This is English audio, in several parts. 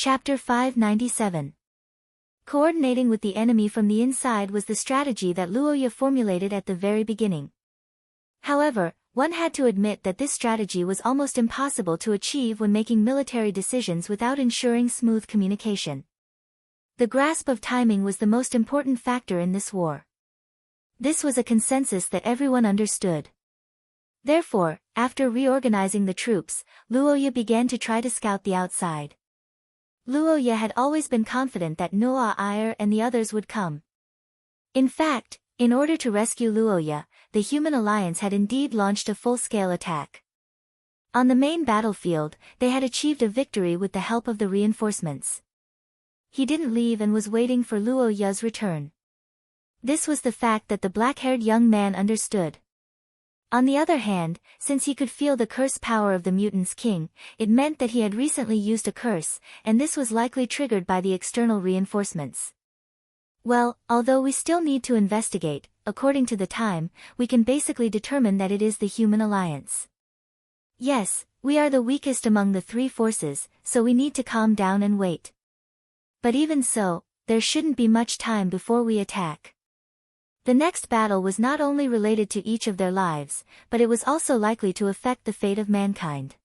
Chapter 597. Coordinating with the enemy from the inside was the strategy that Luoya formulated at the very beginning. However, one had to admit that this strategy was almost impossible to achieve when making military decisions without ensuring smooth communication. The grasp of timing was the most important factor in this war. This was a consensus that everyone understood. Therefore, after reorganizing the troops, Luoya began to try to scout the outside. Luoya had always been confident that Noah Iyer and the others would come. In fact, in order to rescue Luoya, the Human Alliance had indeed launched a full-scale attack. On the main battlefield, they had achieved a victory with the help of the reinforcements. He didn't leave and was waiting for Luoya's return. This was the fact that the black-haired young man understood. On the other hand, since he could feel the curse power of the mutant's king, it meant that he had recently used a curse, and this was likely triggered by the external reinforcements. Well, although we still need to investigate, according to the time, we can basically determine that it is the Human Alliance. Yes, we are the weakest among the three forces, so we need to calm down and wait. But even so, there shouldn't be much time before we attack. The next battle was not only related to each of their lives, but it was also likely to affect the fate of mankind.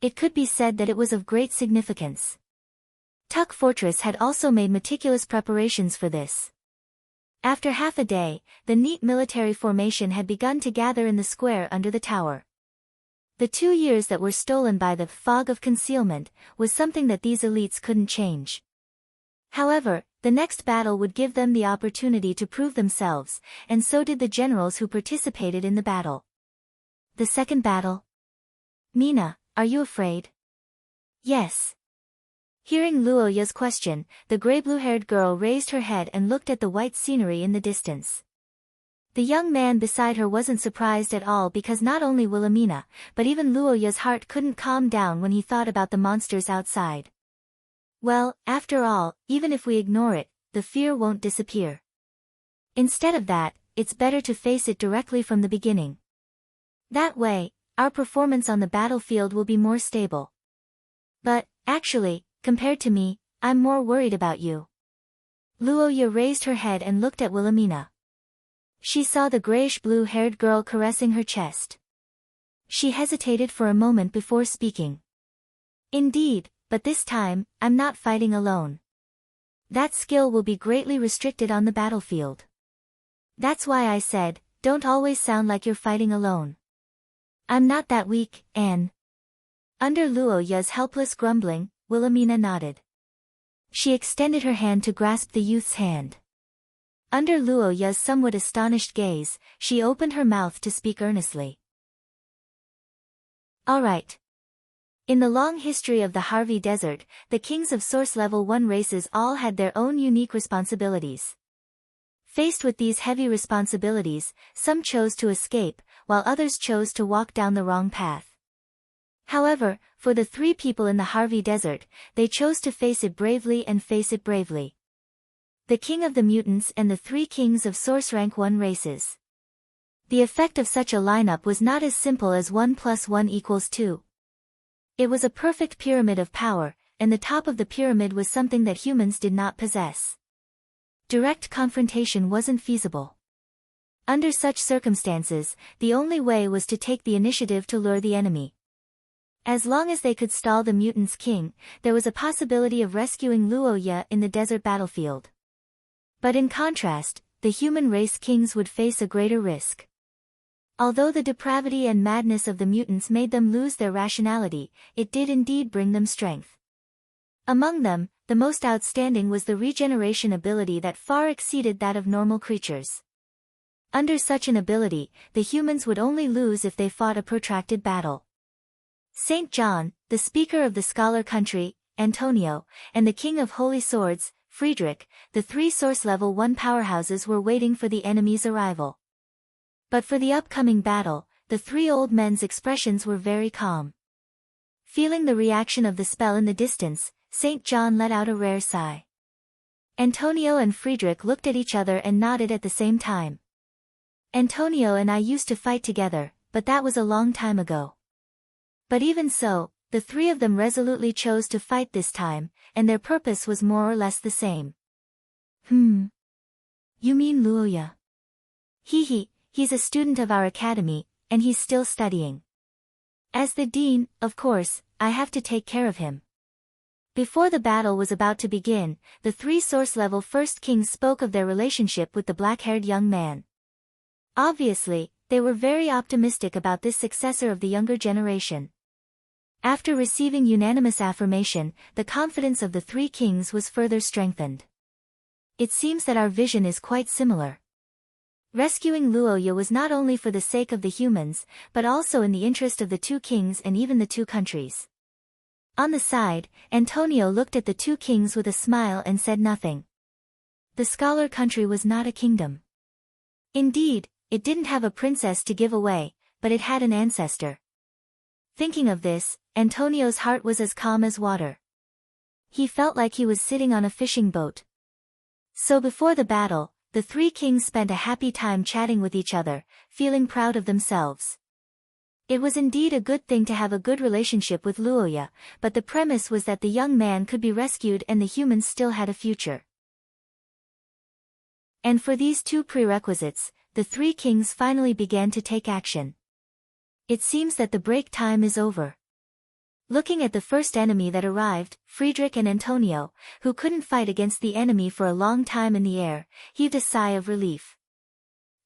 It could be said that it was of great significance. Tuk Fortress had also made meticulous preparations for this. After half a day, the neat military formation had begun to gather in the square under the tower. The 2 years that were stolen by the fog of concealment was something that these elites couldn't change. However, the next battle would give them the opportunity to prove themselves, and so did the generals who participated in the battle. The second battle? Mina, are you afraid? Yes. Hearing Luoya's question, the gray-blue-haired girl raised her head and looked at the white scenery in the distance. The young man beside her wasn't surprised at all because not only Wilhelmina, but even Luoya's heart couldn't calm down when he thought about the monsters outside. Well, after all, even if we ignore it, the fear won't disappear. Instead of that, it's better to face it directly from the beginning. That way, our performance on the battlefield will be more stable. But, actually, compared to me, I'm more worried about you. Luoya raised her head and looked at Wilhelmina. She saw the grayish-blue-haired girl caressing her chest. She hesitated for a moment before speaking. Indeed, but this time, I'm not fighting alone. That skill will be greatly restricted on the battlefield. That's why I said, don't always sound like you're fighting alone. I'm not that weak, Anne. Under Luoya's helpless grumbling, Wilhelmina nodded. She extended her hand to grasp the youth's hand. Under Luoya's somewhat astonished gaze, she opened her mouth to speak earnestly. All right. In the long history of the Harvey Desert, the kings of Source Level 1 races all had their own unique responsibilities. Faced with these heavy responsibilities, some chose to escape, while others chose to walk down the wrong path. However, for the 3 people in the Harvey Desert, they chose to face it bravely and face it bravely. The King of the Mutants and the 3 kings of Source Rank 1 races. The effect of such a lineup was not as simple as 1 + 1 = 2. It was a perfect pyramid of power, and the top of the pyramid was something that humans did not possess. Direct confrontation wasn't feasible. Under such circumstances, the only way was to take the initiative to lure the enemy. As long as they could stall the mutant's king, there was a possibility of rescuing Luoya in the desert battlefield. But in contrast, the human race kings would face a greater risk. Although the depravity and madness of the mutants made them lose their rationality, it did indeed bring them strength. Among them, the most outstanding was the regeneration ability that far exceeded that of normal creatures. Under such an ability, the humans would only lose if they fought a protracted battle. Saint John, the speaker of the scholar country, Antonio, and the king of holy swords, Friedrich, the 3 Source Level 1 powerhouses were waiting for the enemy's arrival. But for the upcoming battle, the 3 old men's expressions were very calm. Feeling the reaction of the spell in the distance, St. John let out a rare sigh. Antonio and Friedrich looked at each other and nodded at the same time. Antonio and I used to fight together, but that was a long time ago. But even so, the three of them resolutely chose to fight this time, and their purpose was more or less the same. You mean Luoya? He's a student of our academy, and he's still studying. As the dean, of course, I have to take care of him. Before the battle was about to begin, the three source-level First Kings spoke of their relationship with the black-haired young man. Obviously, they were very optimistic about this successor of the younger generation. After receiving unanimous affirmation, the confidence of the three kings was further strengthened. It seems that our vision is quite similar. Rescuing Luoya was not only for the sake of the humans, but also in the interest of the two kings and even the two countries. On the side, Antonio looked at the two kings with a smile and said nothing. The scholar country was not a kingdom. Indeed, it didn't have a princess to give away, but it had an ancestor. Thinking of this, Antonio's heart was as calm as water. He felt like he was sitting on a fishing boat. So before the battle, the three kings spent a happy time chatting with each other, feeling proud of themselves. It was indeed a good thing to have a good relationship with Luoya, but the premise was that the young man could be rescued and the humans still had a future. And for these two prerequisites, the three kings finally began to take action. It seems that the break time is over. Looking at the first enemy that arrived, Friedrich and Antonio, who couldn't fight against the enemy for a long time in the air, heaved a sigh of relief.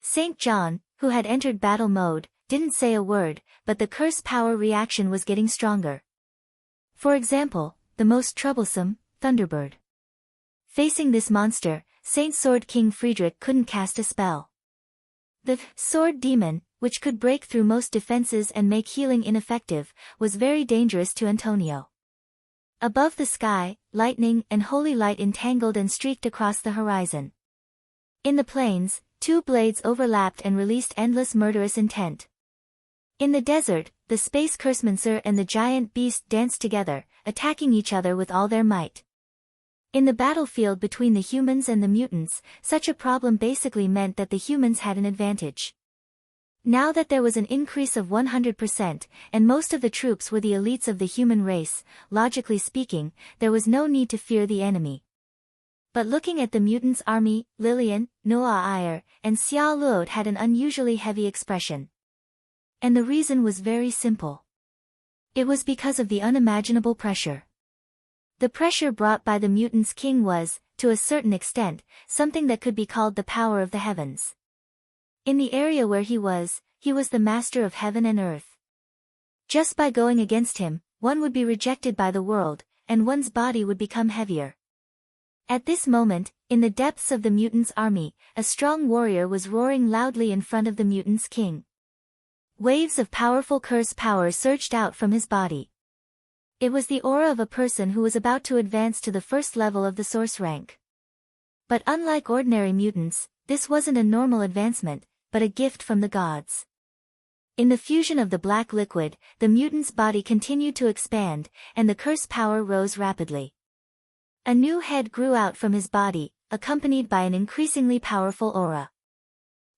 St. John, who had entered battle mode, didn't say a word, but the curse power reaction was getting stronger. For example, the most troublesome, Thunderbird. Facing this monster, Saint Sword King Friedrich couldn't cast a spell. The sword demon, which could break through most defenses and make healing ineffective, was very dangerous to Antonio. Above the sky, lightning and holy light entangled and streaked across the horizon. In the plains, two blades overlapped and released endless murderous intent. In the desert, the space cursemancer and the giant beast danced together, attacking each other with all their might. In the battlefield between the humans and the mutants, such a problem basically meant that the humans had an advantage. Now that there was an increase of 100%, and most of the troops were the elites of the human race, logically speaking, there was no need to fear the enemy. But looking at the mutants' army, Lillian, Noah Iyer, and Xia Luod had an unusually heavy expression. And the reason was very simple. It was because of the unimaginable pressure. The pressure brought by the mutants' king was, to a certain extent, something that could be called the power of the heavens. In the area where he was the master of heaven and earth. Just by going against him, one would be rejected by the world, and one's body would become heavier. At this moment, in the depths of the mutants' army, a strong warrior was roaring loudly in front of the mutants' king. Waves of powerful curse power surged out from his body. It was the aura of a person who was about to advance to the first level of the source rank. But unlike ordinary mutants, this wasn't a normal advancement, but a gift from the gods. In the fusion of the black liquid, the mutant's body continued to expand, and the curse power rose rapidly. A new head grew out from his body, accompanied by an increasingly powerful aura.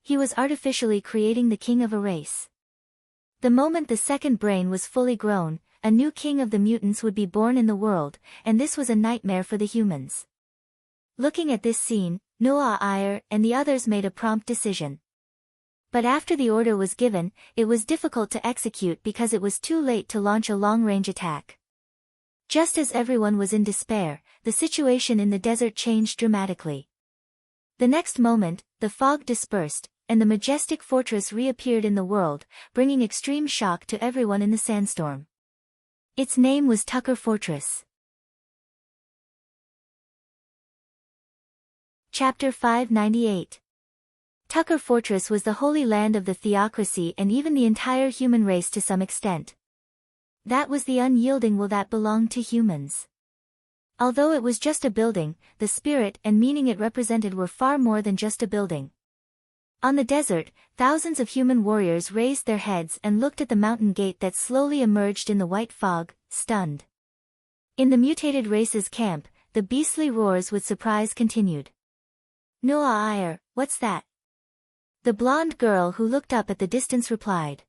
He was artificially creating the king of a race. The moment the second brain was fully grown, a new king of the mutants would be born in the world, and this was a nightmare for the humans. Looking at this scene, Noah Iyer and the others made a prompt decision. But after the order was given, it was difficult to execute because it was too late to launch a long-range attack. Just as everyone was in despair, the situation in the desert changed dramatically. The next moment, the fog dispersed, and the majestic fortress reappeared in the world, bringing extreme shock to everyone in the sandstorm. Its name was Tucker Fortress. Chapter 598. Tucker Fortress was the holy land of the theocracy and even the entire human race to some extent. That was the unyielding will that belonged to humans. Although it was just a building, the spirit and meaning it represented were far more than just a building. On the desert, thousands of human warriors raised their heads and looked at the mountain gate that slowly emerged in the white fog, stunned. In the mutated race's camp, the beastly roars with surprise continued. Noah Iyer, what's that? The blonde girl who looked up at the distance replied.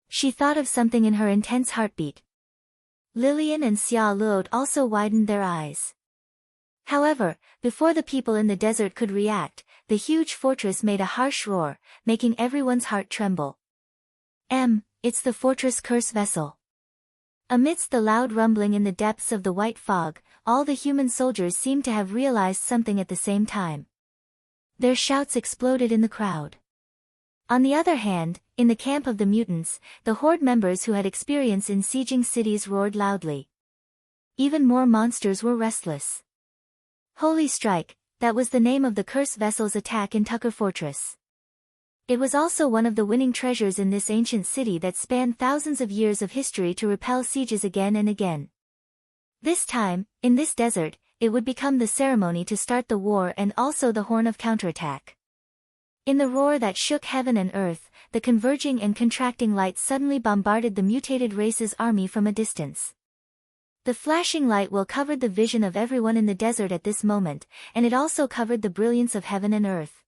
She thought of something in her intense heartbeat. Lillian and Xia Luo also widened their eyes. However, before the people in the desert could react, the huge fortress made a harsh roar, making everyone's heart tremble. It's the fortress curse vessel. Amidst the loud rumbling in the depths of the white fog, all the human soldiers seemed to have realized something at the same time. Their shouts exploded in the crowd. On the other hand, in the camp of the mutants, the horde members who had experience in sieging cities roared loudly. Even more monsters were restless. Holy Strike, that was the name of the curse vessel's attack in Tucker Fortress. It was also one of the winning treasures in this ancient city that spanned thousands of years of history to repel sieges again and again. This time, in this desert, it would become the ceremony to start the war and also the horn of counterattack. In the roar that shook heaven and earth, the converging and contracting light suddenly bombarded the mutated race's army from a distance. The flashing light will covered the vision of everyone in the desert at this moment, and it also covered the brilliance of heaven and earth.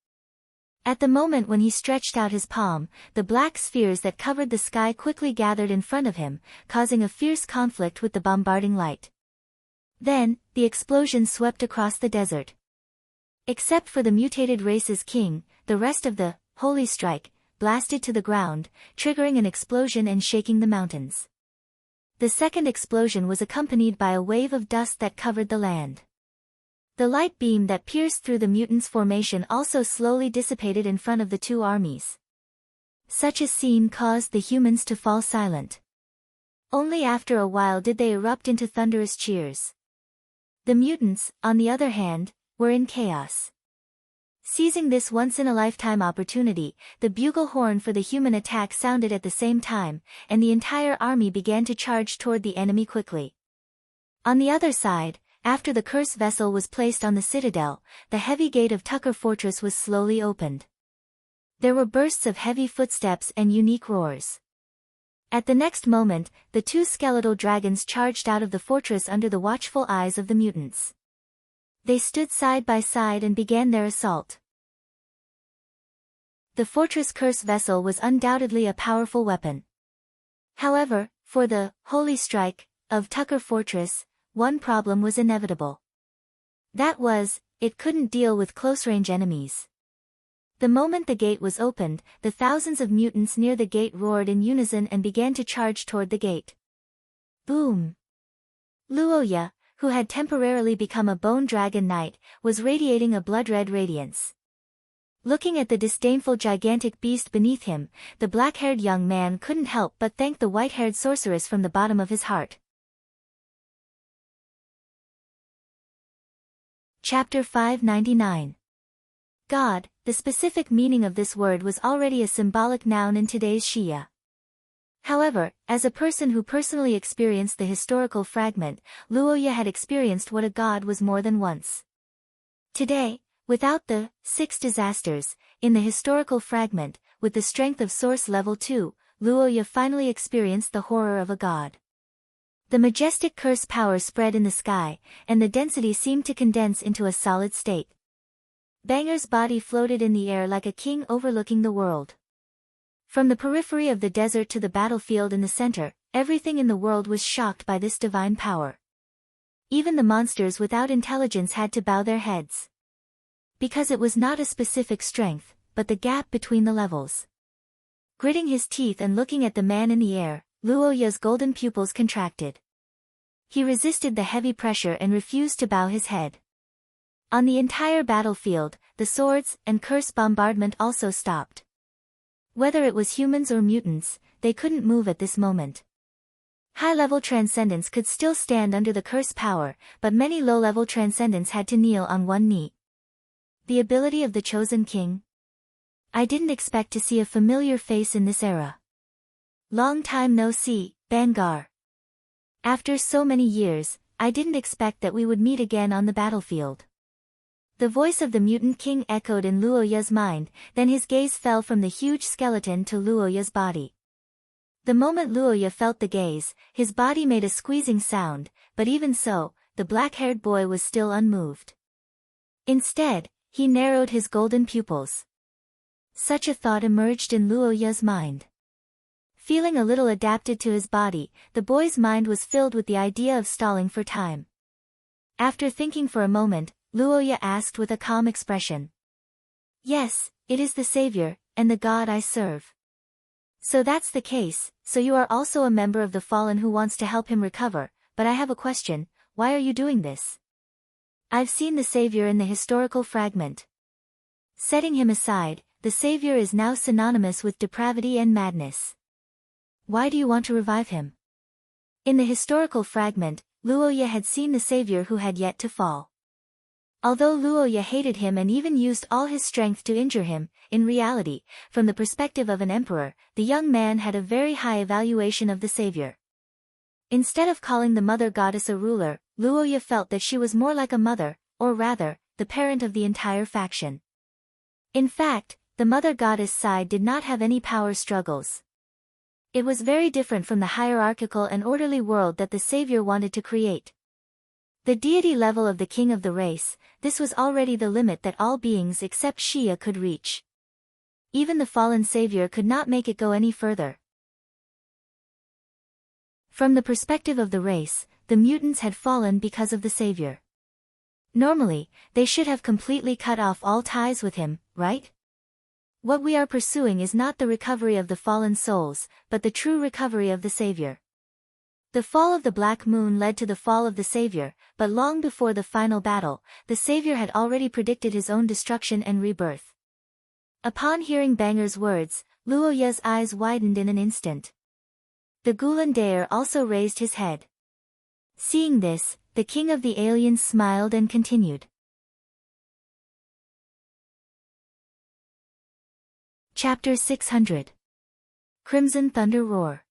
At the moment when he stretched out his palm, the black spheres that covered the sky quickly gathered in front of him, causing a fierce conflict with the bombarding light. Then, the explosion swept across the desert. Except for the mutated race's king, the rest of the Holy Strike blasted to the ground, triggering an explosion and shaking the mountains. The second explosion was accompanied by a wave of dust that covered the land. The light beam that pierced through the mutants' formation also slowly dissipated in front of the two armies. Such a scene caused the humans to fall silent. Only after a while did they erupt into thunderous cheers. The mutants, on the other hand, were in chaos. Seizing this once-in-a-lifetime opportunity, the bugle horn for the human attack sounded at the same time, and the entire army began to charge toward the enemy quickly. On the other side, after the curse vessel was placed on the citadel, the heavy gate of Tucker Fortress was slowly opened. There were bursts of heavy footsteps and unique roars. At the next moment, the two skeletal dragons charged out of the fortress under the watchful eyes of the mutants. They stood side by side and began their assault. The fortress curse vessel was undoubtedly a powerful weapon. However, for the Holy Strike of Tucker Fortress, one problem was inevitable. That was, it couldn't deal with close-range enemies. The moment the gate was opened, the thousands of mutants near the gate roared in unison and began to charge toward the gate. Boom! Luoya, who had temporarily become a bone dragon knight, was radiating a blood-red radiance. Looking at the disdainful gigantic beast beneath him, the black-haired young man couldn't help but thank the white-haired sorceress from the bottom of his heart. Chapter 599. God, the specific meaning of this word was already a symbolic noun in today's Shia. However, as a person who personally experienced the historical fragment, Luoya had experienced what a god was more than once. Today, without the 6 disasters, in the historical fragment, with the strength of Source Level 2, Luoya finally experienced the horror of a god. The majestic curse power spread in the sky, and the density seemed to condense into a solid state. Banger's body floated in the air like a king overlooking the world. From the periphery of the desert to the battlefield in the center, everything in the world was shocked by this divine power. Even the monsters without intelligence had to bow their heads. Because it was not a specific strength, but the gap between the levels. Gritting his teeth and looking at the man in the air, Luoya's golden pupils contracted. He resisted the heavy pressure and refused to bow his head. On the entire battlefield, the swords and curse bombardment also stopped. Whether it was humans or mutants, they couldn't move at this moment. High-level transcendents could still stand under the curse power, but many low-level transcendents had to kneel on one knee. The ability of the chosen king? I didn't expect to see a familiar face in this era. Long time no see, Bangar. After so many years, I didn't expect that we would meet again on the battlefield. The voice of the mutant king echoed in Luoya's mind, then his gaze fell from the huge skeleton to Luoya's body. The moment Luoya felt the gaze, his body made a squeezing sound, but even so, the black-haired boy was still unmoved. Instead, he narrowed his golden pupils. Such a thought emerged in Luoya's mind. Feeling a little adapted to his body, the boy's mind was filled with the idea of stalling for time. After thinking for a moment, Luoya asked with a calm expression. Yes, it is the Savior, and the God I serve. So that's the case, so you are also a member of the fallen who wants to help him recover, but I have a question, why are you doing this? I've seen the Savior in the historical fragment. Setting him aside, the Savior is now synonymous with depravity and madness. Why do you want to revive him? In the historical fragment, Luoya had seen the Savior who had yet to fall. Although Luoya hated him and even used all his strength to injure him, in reality, from the perspective of an emperor, the young man had a very high evaluation of the Savior. Instead of calling the mother goddess a ruler, Luoya felt that she was more like a mother, or rather, the parent of the entire faction. In fact, the mother goddess side did not have any power struggles. It was very different from the hierarchical and orderly world that the Savior wanted to create. The deity level of the king of the race, this was already the limit that all beings except Shia could reach. Even the fallen Savior could not make it go any further. From the perspective of the race, the mutants had fallen because of the Savior. Normally, they should have completely cut off all ties with him, right? What we are pursuing is not the recovery of the fallen souls, but the true recovery of the Savior. The fall of the Black Moon led to the fall of the Savior, but long before the final battle, the Savior had already predicted his own destruction and rebirth. Upon hearing Banger's words, Luoya's eyes widened in an instant. The Gulan Daer also raised his head. Seeing this, the king of the aliens smiled and continued. Chapter 600. Crimson Thunder Roar.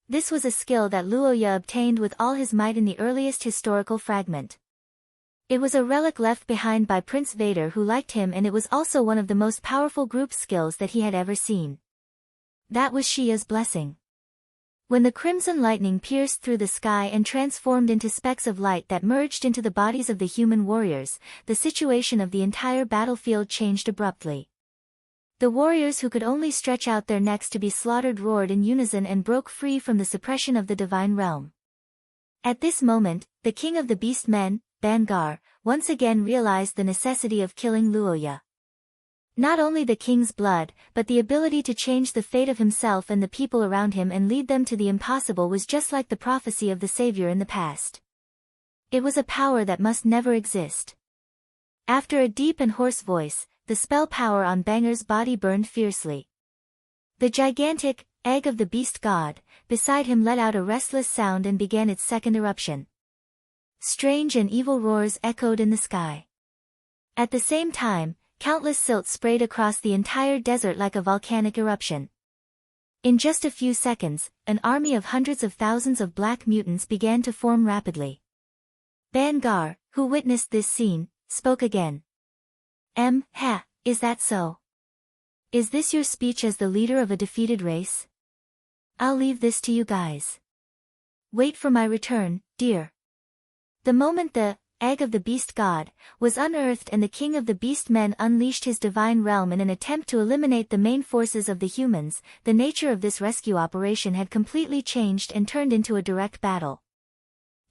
This was a skill that Luoya obtained with all his might in the earliest historical fragment. It was a relic left behind by Prince Vader who liked him, and it was also one of the most powerful group skills that he had ever seen. That was Shia's blessing. When the crimson lightning pierced through the sky and transformed into specks of light that merged into the bodies of the human warriors, the situation of the entire battlefield changed abruptly. The warriors who could only stretch out their necks to be slaughtered roared in unison and broke free from the suppression of the divine realm. At this moment, the king of the beast men, Bangar, once again realized the necessity of killing Luoya. Not only the king's blood, but the ability to change the fate of himself and the people around him and lead them to the impossible was just like the prophecy of the Savior in the past. It was a power that must never exist. After a deep and hoarse voice, the spell power on Banger's body burned fiercely. The gigantic egg of the beast god beside him let out a restless sound and began its second eruption. Strange and evil roars echoed in the sky. At the same time, countless silt sprayed across the entire desert like a volcanic eruption. In just a few seconds, an army of hundreds of thousands of black mutants began to form rapidly. Bangar, who witnessed this scene, spoke again. Is that so? Is this your speech as the leader of a defeated race? I'll leave this to you guys. Wait for my return, dear. The moment the egg of the beast god was unearthed and the king of the beast men unleashed his divine realm in an attempt to eliminate the main forces of the humans, the nature of this rescue operation had completely changed and turned into a direct battle.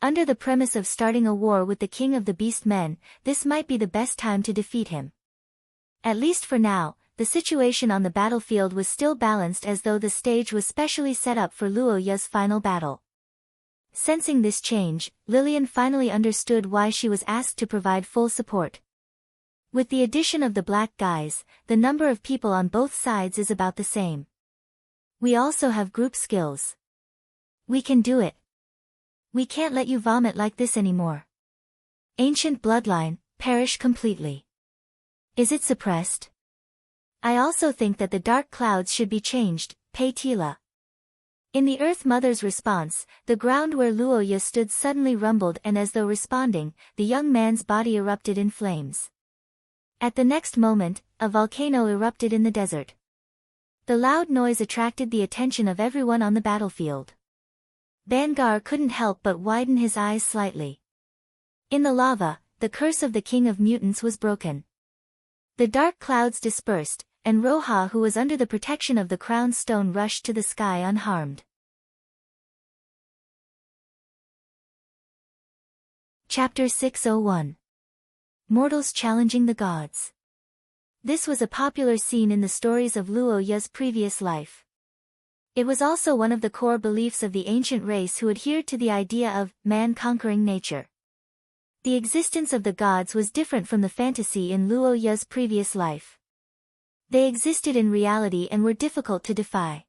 Under the premise of starting a war with the king of the beast men, this might be the best time to defeat him. At least for now, the situation on the battlefield was still balanced, as though the stage was specially set up for Luoya's final battle. Sensing this change, Lillian finally understood why she was asked to provide full support. With the addition of the black guys, the number of people on both sides is about the same. We also have group skills. We can do it. We can't let you vomit like this anymore. Ancient bloodline, perish completely. Is it suppressed? I also think that the dark clouds should be changed, Pei Tila. In the Earth Mother's response, the ground where Luoya stood suddenly rumbled, and as though responding, the young man's body erupted in flames. At the next moment, a volcano erupted in the desert. The loud noise attracted the attention of everyone on the battlefield. Bangar couldn't help but widen his eyes slightly. In the lava, the curse of the King of Mutants was broken. The dark clouds dispersed, and Roha, who was under the protection of the crown stone, rushed to the sky unharmed. Chapter 601. Mortals challenging the gods. This was a popular scene in the stories of Luoya's previous life. It was also one of the core beliefs of the ancient race who adhered to the idea of man conquering nature. The existence of the gods was different from the fantasy in Luoya's previous life. They existed in reality and were difficult to defy.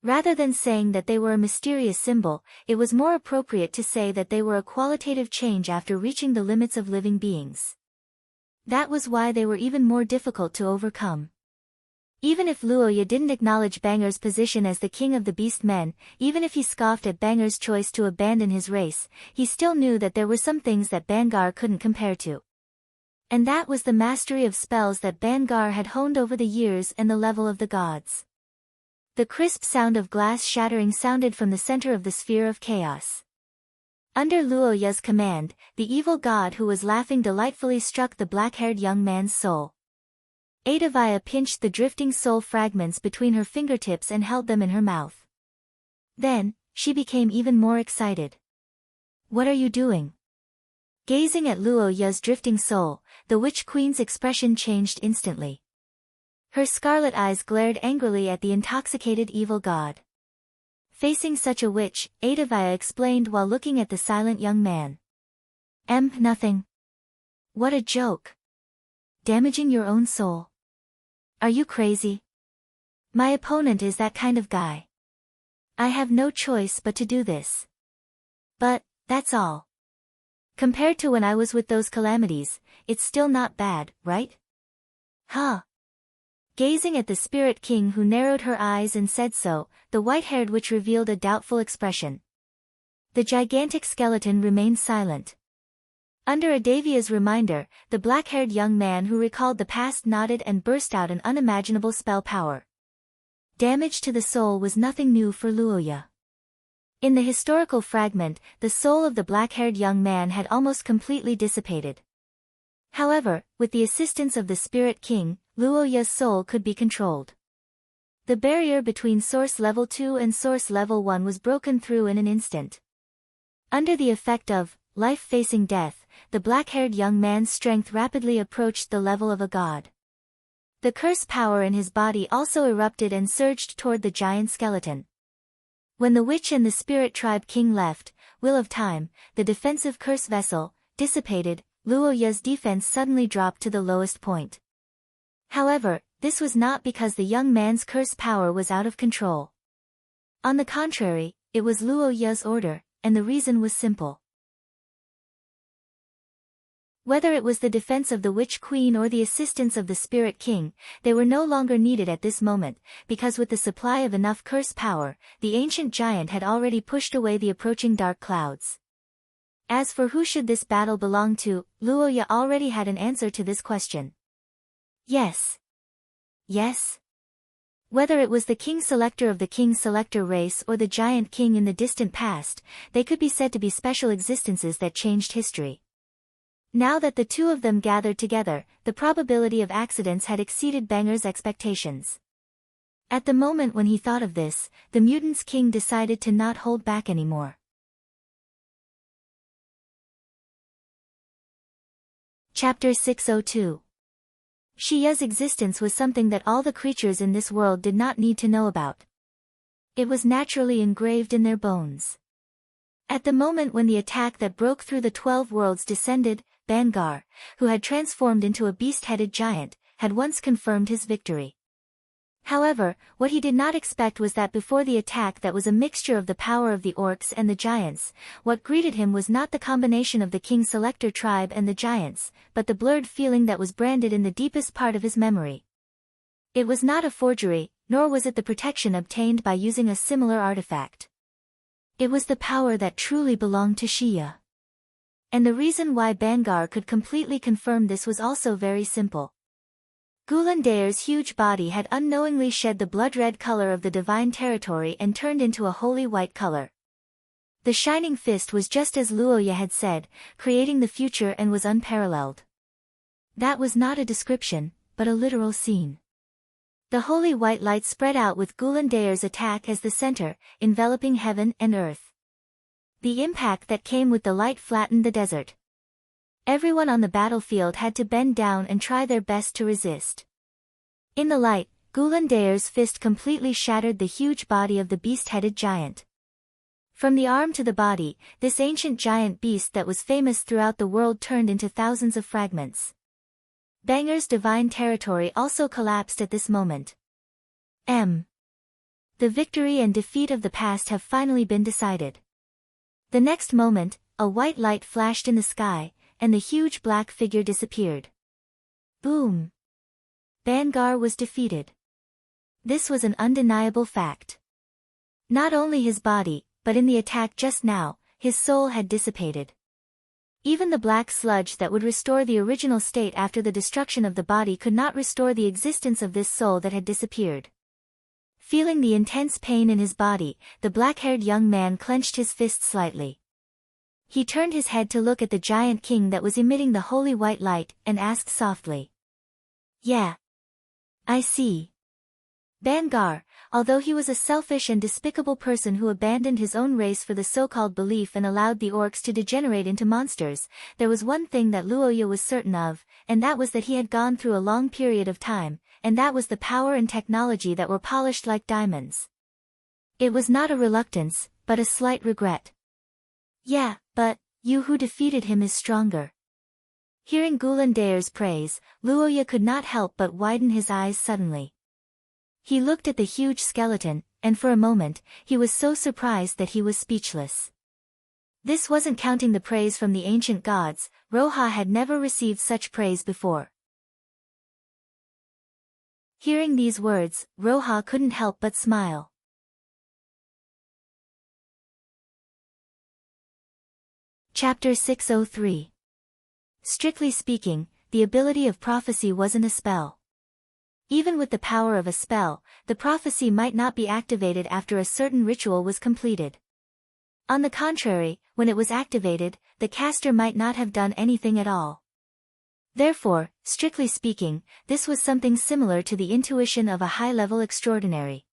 Rather than saying that they were a mysterious symbol, it was more appropriate to say that they were a qualitative change after reaching the limits of living beings. That was why they were even more difficult to overcome. Even if Luoya didn't acknowledge Banger's position as the king of the beast men, even if he scoffed at Banger's choice to abandon his race, he still knew that there were some things that Bangar couldn't compare to. And that was the mastery of spells that Bangar had honed over the years and the level of the gods. The crisp sound of glass shattering sounded from the center of the sphere of chaos. Under Luoya's command, the evil god who was laughing delightfully struck the black-haired young man's soul. Adavaya pinched the drifting soul fragments between her fingertips and held them in her mouth. Then, she became even more excited. "What are you doing?" Gazing at Luoya's drifting soul, the witch queen's expression changed instantly. Her scarlet eyes glared angrily at the intoxicated evil god. Facing such a witch, Adavaya explained while looking at the silent young man. Nothing. What a joke. Damaging your own soul. Are you crazy? My opponent is that kind of guy. I have no choice but to do this. But, that's all. Compared to when I was with those calamities, it's still not bad, right? Huh? Gazing at the spirit king who narrowed her eyes and said so, the white-haired witch revealed a doubtful expression. The gigantic skeleton remained silent. Under Adavia's reminder, the black-haired young man who recalled the past nodded and burst out an unimaginable spell power. Damage to the soul was nothing new for Luoya. In the historical fragment, the soul of the black-haired young man had almost completely dissipated. However, with the assistance of the Spirit King, Luoya's soul could be controlled. The barrier between Source Level 2 and Source Level 1 was broken through in an instant. Under the effect of life facing death, the black-haired young man's strength rapidly approached the level of a god. The curse power in his body also erupted and surged toward the giant skeleton. When the witch and the spirit tribe king left, Will of Time, the defensive curse vessel, dissipated, Luoya's defense suddenly dropped to the lowest point. However, this was not because the young man's curse power was out of control. On the contrary, it was Luoya's order, and the reason was simple. Whether it was the defense of the Witch Queen or the assistance of the Spirit King, they were no longer needed at this moment, because with the supply of enough curse power, the ancient giant had already pushed away the approaching dark clouds. As for who should this battle belong to, Luoya already had an answer to this question. Yes. Yes? Whether it was the King Selector of the King Selector race or the Giant King in the distant past, they could be said to be special existences that changed history. Now that the two of them gathered together, the probability of accidents had exceeded Banger's expectations. At the moment when he thought of this, the Mutants' King decided to not hold back anymore. Chapter 602. Shiya's existence was something that all the creatures in this world did not need to know about. It was naturally engraved in their bones. At the moment when the attack that broke through the 12 worlds descended, Bangar, who had transformed into a beast-headed giant, had once confirmed his victory. However, what he did not expect was that before the attack that was a mixture of the power of the orcs and the giants, what greeted him was not the combination of the King Selector tribe and the giants, but the blurred feeling that was branded in the deepest part of his memory. It was not a forgery, nor was it the protection obtained by using a similar artifact. It was the power that truly belonged to Shiya. And the reason why Bangar could completely confirm this was also very simple. Gulandair's huge body had unknowingly shed the blood-red color of the divine territory and turned into a holy white color. The shining fist was just as Luoya had said, creating the future and was unparalleled. That was not a description, but a literal scene. The holy white light spread out with Gulandair's attack as the center, enveloping heaven and earth. The impact that came with the light flattened the desert. Everyone on the battlefield had to bend down and try their best to resist. In the light, Gulandair's fist completely shattered the huge body of the beast-headed giant. From the arm to the body, this ancient giant beast that was famous throughout the world turned into thousands of fragments. Banger's divine territory also collapsed at this moment. The victory and defeat of the past have finally been decided. The next moment, a white light flashed in the sky, and the huge black figure disappeared. Boom! Bangar was defeated. This was an undeniable fact. Not only his body, but in the attack just now, his soul had dissipated. Even the black sludge that would restore the original state after the destruction of the body could not restore the existence of this soul that had disappeared. Feeling the intense pain in his body, the black-haired young man clenched his fist slightly. He turned his head to look at the giant king that was emitting the holy white light, and asked softly. "Yeah. I see." Bangar, although he was a selfish and despicable person who abandoned his own race for the so-called belief and allowed the orcs to degenerate into monsters, there was one thing that Luoya was certain of, and that was that he had gone through a long period of time, and that was the power and technology that were polished like diamonds. It was not a reluctance, but a slight regret. "Yeah, but, you who defeated him is stronger." Hearing Gulandair's praise, Luoya could not help but widen his eyes suddenly. He looked at the huge skeleton, and for a moment, he was so surprised that he was speechless. This wasn't counting the praise from the ancient gods. Roha had never received such praise before. Hearing these words, Roha couldn't help but smile. Chapter 603. Strictly speaking, the ability of prophecy wasn't a spell. Even with the power of a spell, the prophecy might not be activated after a certain ritual was completed. On the contrary, when it was activated, the caster might not have done anything at all. Therefore, strictly speaking, this was something similar to the intuition of a high-level extraordinary.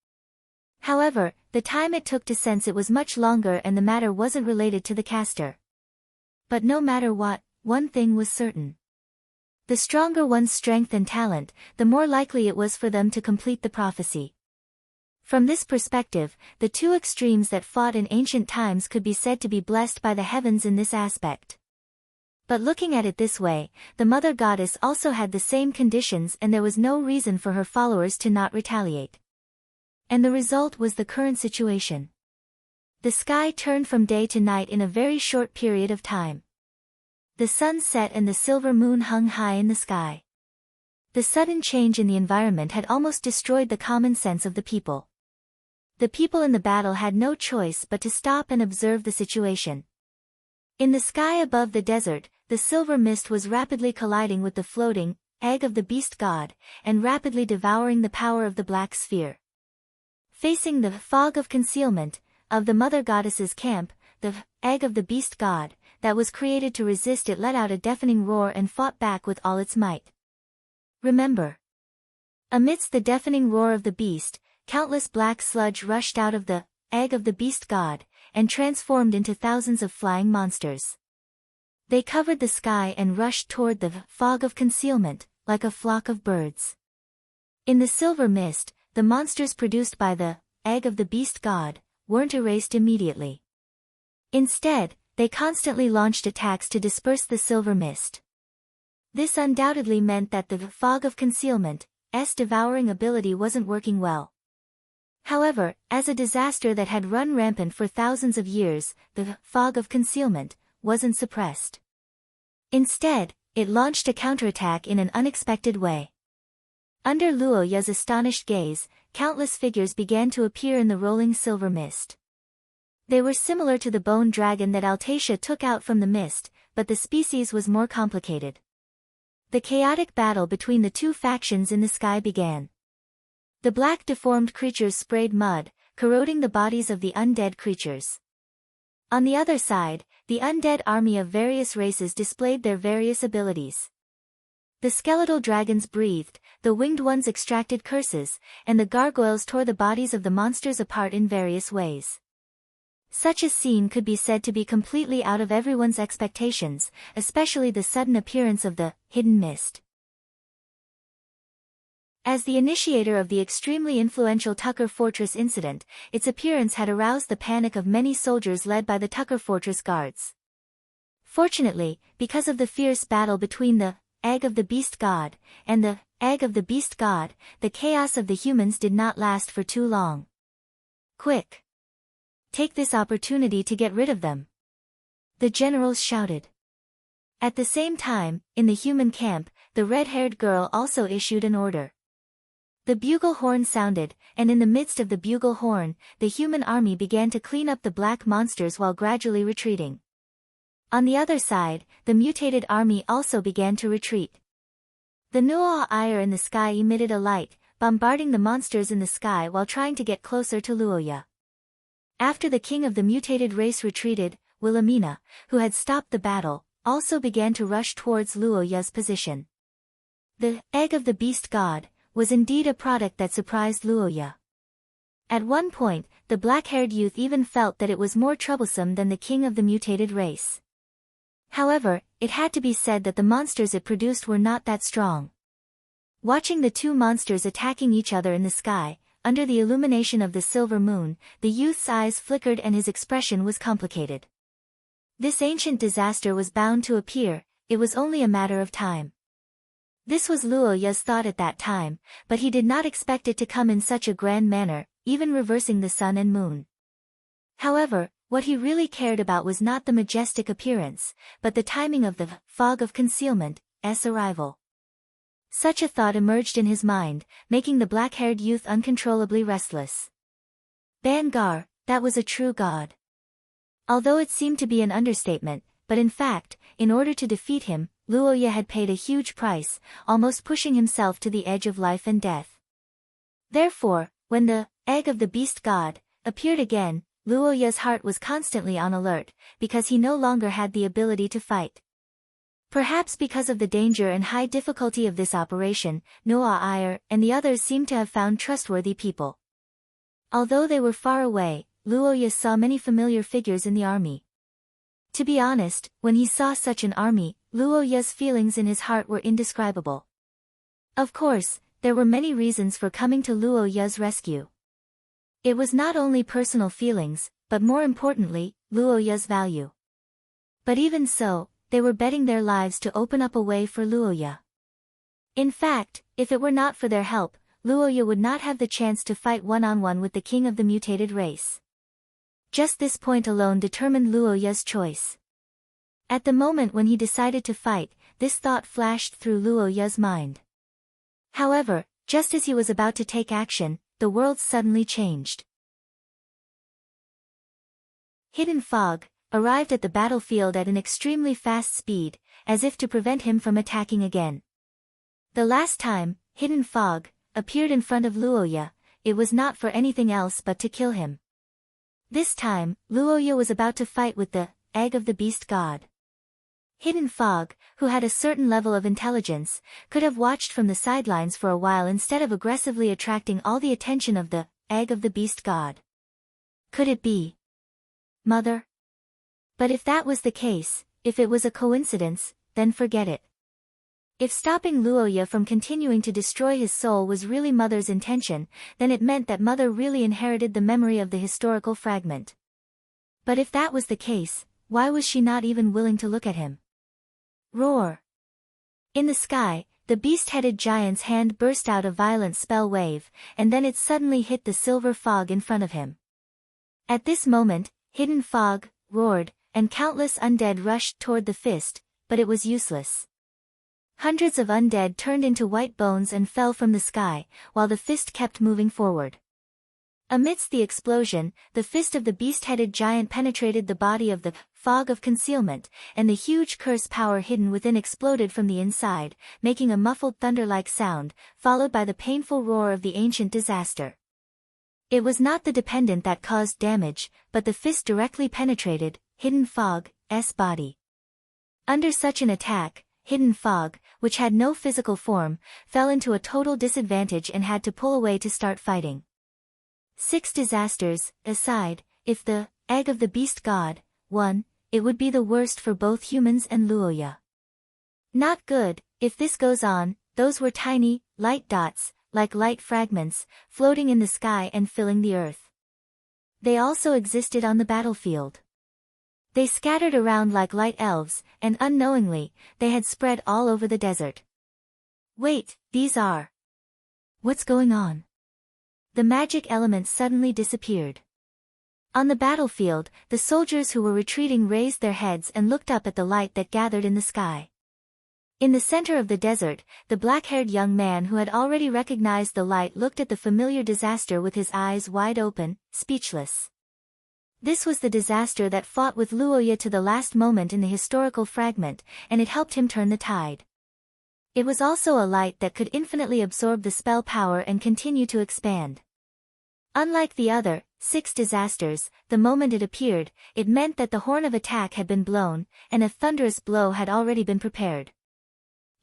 However, the time it took to sense it was much longer and the matter wasn't related to the caster. But no matter what, one thing was certain. The stronger one's strength and talent, the more likely it was for them to complete the prophecy. From this perspective, the two extremes that fought in ancient times could be said to be blessed by the heavens in this aspect. But looking at it this way, the Mother Goddess also had the same conditions and there was no reason for her followers to not retaliate. And the result was the current situation. The sky turned from day to night in a very short period of time. The sun set and the silver moon hung high in the sky. The sudden change in the environment had almost destroyed the common sense of the people. The people in the battle had no choice but to stop and observe the situation. In the sky above the desert, the silver mist was rapidly colliding with the floating egg of the beast god, and rapidly devouring the power of the black sphere. Facing the fog of concealment of the Mother Goddess's camp, the egg of the beast god, that was created to resist it let out a deafening roar and fought back with all its might. Remember. Amidst the deafening roar of the beast, countless black sludge rushed out of the egg of the beast god, and transformed into thousands of flying monsters. They covered the sky and rushed toward the fog of concealment, like a flock of birds. In the silver mist, the monsters produced by the egg of the beast god weren't erased immediately. Instead, they constantly launched attacks to disperse the silver mist. This undoubtedly meant that the fog of concealment's devouring ability wasn't working well. However, as a disaster that had run rampant for thousands of years, the fog of concealment wasn't suppressed. Instead, it launched a counterattack in an unexpected way. Under Luoya's astonished gaze, countless figures began to appear in the rolling silver mist. They were similar to the bone dragon that Altacia took out from the mist, but the species was more complicated. The chaotic battle between the two factions in the sky began. The black deformed creatures sprayed mud, corroding the bodies of the undead creatures. On the other side, the undead army of various races displayed their various abilities. The skeletal dragons breathed, the winged ones extracted curses, and the gargoyles tore the bodies of the monsters apart in various ways. Such a scene could be said to be completely out of everyone's expectations, especially the sudden appearance of the hidden mist. As the initiator of the extremely influential Tucker Fortress incident, its appearance had aroused the panic of many soldiers led by the Tucker Fortress guards. Fortunately, because of the fierce battle between the egg of the beast god and the egg of the beast god, the chaos of the humans did not last for too long. "Quick! Take this opportunity to get rid of them!" the generals shouted. At the same time, in the human camp, the red-haired girl also issued an order. The bugle horn sounded, and in the midst of the bugle horn, the human army began to clean up the black monsters while gradually retreating. On the other side, the mutated army also began to retreat. The Nua'a Ire in the sky emitted a light, bombarding the monsters in the sky while trying to get closer to Luoya. After the king of the mutated race retreated, Wilhelmina, who had stopped the battle, also began to rush towards Luoya's position. The egg of the beast god was indeed a product that surprised Luoya. At one point, the black-haired youth even felt that it was more troublesome than the king of the mutated race. However, it had to be said that the monsters it produced were not that strong. Watching the two monsters attacking each other in the sky, under the illumination of the silver moon, the youth's eyes flickered and his expression was complicated. This ancient disaster was bound to appear, it was only a matter of time. This was Luoya's thought at that time, but he did not expect it to come in such a grand manner, even reversing the sun and moon. However, what he really cared about was not the majestic appearance, but the timing of the fog of concealment's arrival. Such a thought emerged in his mind, making the black-haired youth uncontrollably restless. Bangar, that was a true god. Although it seemed to be an understatement, but in fact, in order to defeat him, Luoya had paid a huge price, almost pushing himself to the edge of life and death. Therefore, when the egg of the beast god appeared again, Luoya's heart was constantly on alert, because he no longer had the ability to fight. Perhaps because of the danger and high difficulty of this operation, Nua'a Ire and the others seemed to have found trustworthy people. Although they were far away, Luoya saw many familiar figures in the army. To be honest, when he saw such an army, Luoya's feelings in his heart were indescribable. Of course, there were many reasons for coming to Luoya's rescue. It was not only personal feelings, but more importantly, Luoya's value. But even so, they were betting their lives to open up a way for Luoya. In fact, if it were not for their help, Luoya would not have the chance to fight one-on-one with the king of the mutated race. Just this point alone determined Luoya's choice. At the moment when he decided to fight, this thought flashed through Luoya's mind. However, just as he was about to take action, the world suddenly changed. Hidden Fog arrived at the battlefield at an extremely fast speed, as if to prevent him from attacking again. The last time Hidden Fog appeared in front of Luoya, it was not for anything else but to kill him. This time, Luoya was about to fight with the egg of the beast god. Hidden Fog, who had a certain level of intelligence, could have watched from the sidelines for a while instead of aggressively attracting all the attention of the egg of the beast god. Could it be Mother? But if that was the case, if it was a coincidence, then forget it. If stopping Luoya from continuing to destroy his soul was really Mother's intention, then it meant that Mother really inherited the memory of the historical fragment. But if that was the case, why was she not even willing to look at him? Roar! In the sky, the beast-headed giant's hand burst out a violent spell wave, and then it suddenly hit the silver fog in front of him. At this moment, Hidden Fog roared, and countless undead rushed toward the fist, but it was useless. Hundreds of undead turned into white bones and fell from the sky, while the fist kept moving forward. Amidst the explosion, the fist of the beast-headed giant penetrated the body of the fog of concealment, and the huge curse power hidden within exploded from the inside, making a muffled thunder-like sound, followed by the painful roar of the ancient disaster. It was not the dependent that caused damage, but the fist directly penetrated Hidden Fog's body. Under such an attack, hidden fog, which had no physical form, fell into a total disadvantage and had to pull away to start fighting. 6 disasters, aside, if the egg of the beast god won, it would be the worst for both humans and Luoya. Not good. If this goes on, those were tiny, light dots, like light fragments, floating in the sky and filling the earth. They also existed on the battlefield. They scattered around like light elves, and unknowingly, they had spread all over the desert. Wait, these are... What's going on? The magic elements suddenly disappeared. On the battlefield, the soldiers who were retreating raised their heads and looked up at the light that gathered in the sky. In the center of the desert, the black-haired young man who had already recognized the light looked at the familiar disaster with his eyes wide open, speechless. This was the disaster that fought with Luoya to the last moment in the historical fragment, and it helped him turn the tide. It was also a light that could infinitely absorb the spell power and continue to expand. Unlike the other 6 disasters, the moment it appeared, it meant that the horn of attack had been blown, and a thunderous blow had already been prepared.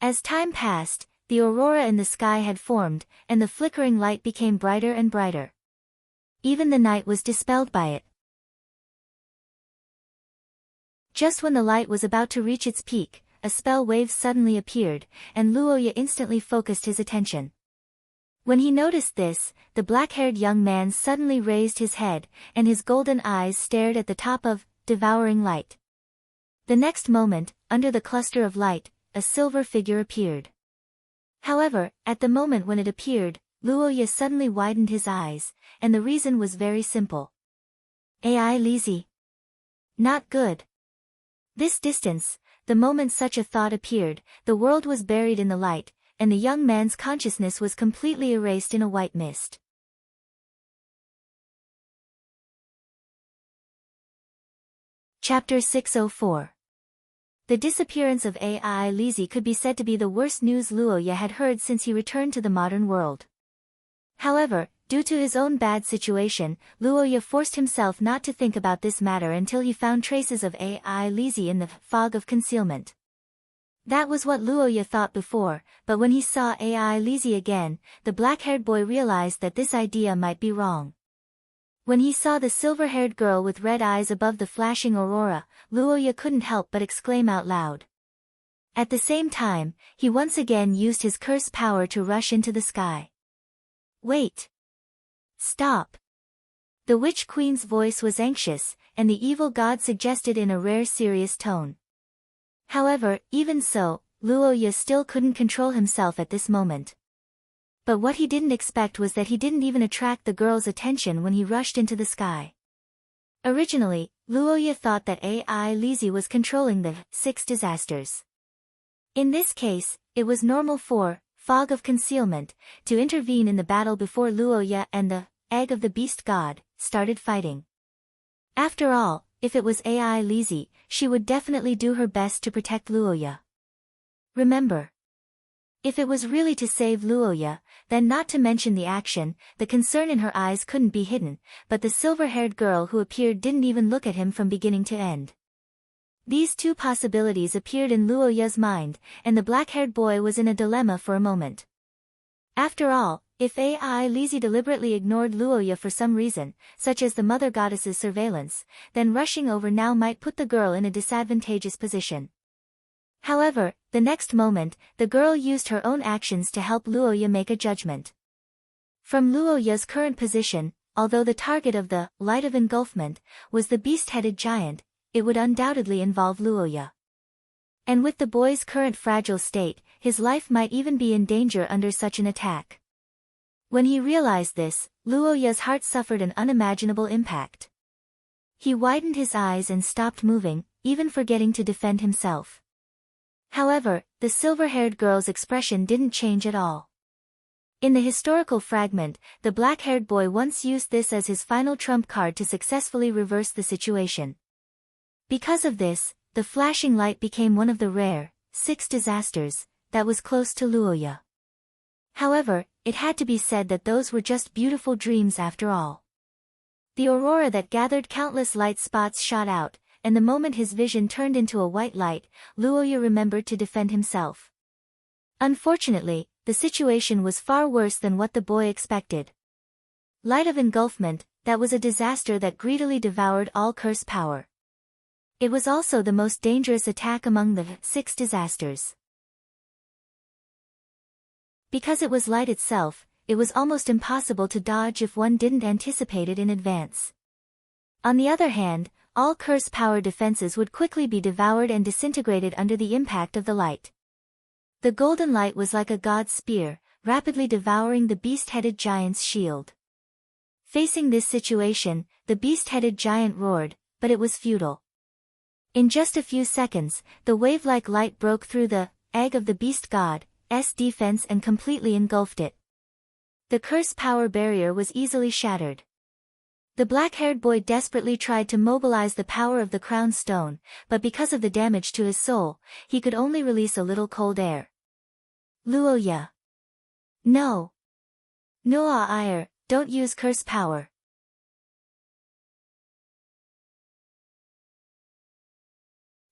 As time passed, the aurora in the sky had formed, and the flickering light became brighter and brighter. Even the night was dispelled by it. Just when the light was about to reach its peak, a spell wave suddenly appeared, and Luoya instantly focused his attention. When he noticed this, the black-haired young man suddenly raised his head, and his golden eyes stared at the top of devouring light. The next moment, under the cluster of light, a silver figure appeared. However, at the moment when it appeared, Luoya suddenly widened his eyes, and the reason was very simple. AI Lizzie. Not good. This distance, the moment such a thought appeared, the world was buried in the light, and the young man's consciousness was completely erased in a white mist. Chapter 604. The disappearance of AI Lizzie could be said to be the worst news Luoya had heard since he returned to the modern world. However, due to his own bad situation, Luoya forced himself not to think about this matter until he found traces of AI Lizzie in the fog of concealment. That was what Luoya thought before, but when he saw AI Lizzie again, the black-haired boy realized that this idea might be wrong. When he saw the silver-haired girl with red eyes above the flashing aurora, Luoya couldn't help but exclaim out loud. At the same time, he once again used his curse power to rush into the sky. Wait! Stop! The Witch Queen's voice was anxious, and the evil god suggested in a rare serious tone. However, even so, Luoya still couldn't control himself at this moment. But what he didn't expect was that he didn't even attract the girl's attention when he rushed into the sky. Originally, Luoya thought that AI Lizzie was controlling the 6 disasters. In this case, it was normal for fog of concealment to intervene in the battle before Luoya and the egg of the beast god started fighting. After all, if it was AI Lizzie, she would definitely do her best to protect Luoya. Remember, if it was really to save Luoya, then not to mention the action, the concern in her eyes couldn't be hidden, but the silver-haired girl who appeared didn't even look at him from beginning to end. These 2 possibilities appeared in Luoya's mind, and the black-haired boy was in a dilemma for a moment. After all, if AI Lizzie deliberately ignored Luoya for some reason, such as the mother goddess's surveillance, then rushing over now might put the girl in a disadvantageous position. However, the next moment, the girl used her own actions to help Luoya make a judgment. From Luoya's current position, although the target of the light of engulfment was the beast-headed giant, it would undoubtedly involve Luoya. And with the boy's current fragile state, his life might even be in danger under such an attack. When he realized this, Luoya's heart suffered an unimaginable impact. He widened his eyes and stopped moving, even forgetting to defend himself. However, the silver-haired girl's expression didn't change at all. In the historical fragment, the black-haired boy once used this as his final trump card to successfully reverse the situation. Because of this, the flashing light became one of the rare 6 disasters that was close to Luoya. However, it had to be said that those were just beautiful dreams after all. The aurora that gathered countless light spots shot out, and the moment his vision turned into a white light, Luoya remembered to defend himself. Unfortunately, the situation was far worse than what the boy expected. Light of engulfment, that was a disaster that greedily devoured all curse power. It was also the most dangerous attack among the 6 disasters. Because it was light itself, it was almost impossible to dodge if one didn't anticipate it in advance. On the other hand, all curse power defenses would quickly be devoured and disintegrated under the impact of the light. The golden light was like a god's spear, rapidly devouring the beast-headed giant's shield. Facing this situation, the beast-headed giant roared, but it was futile. In just a few seconds, the wave-like light broke through the egg of the beast god's defense and completely engulfed it. The curse power barrier was easily shattered. The black-haired boy desperately tried to mobilize the power of the crown stone, but because of the damage to his soul, he could only release a little cold air. Luoya. No. Noa, don't use curse power.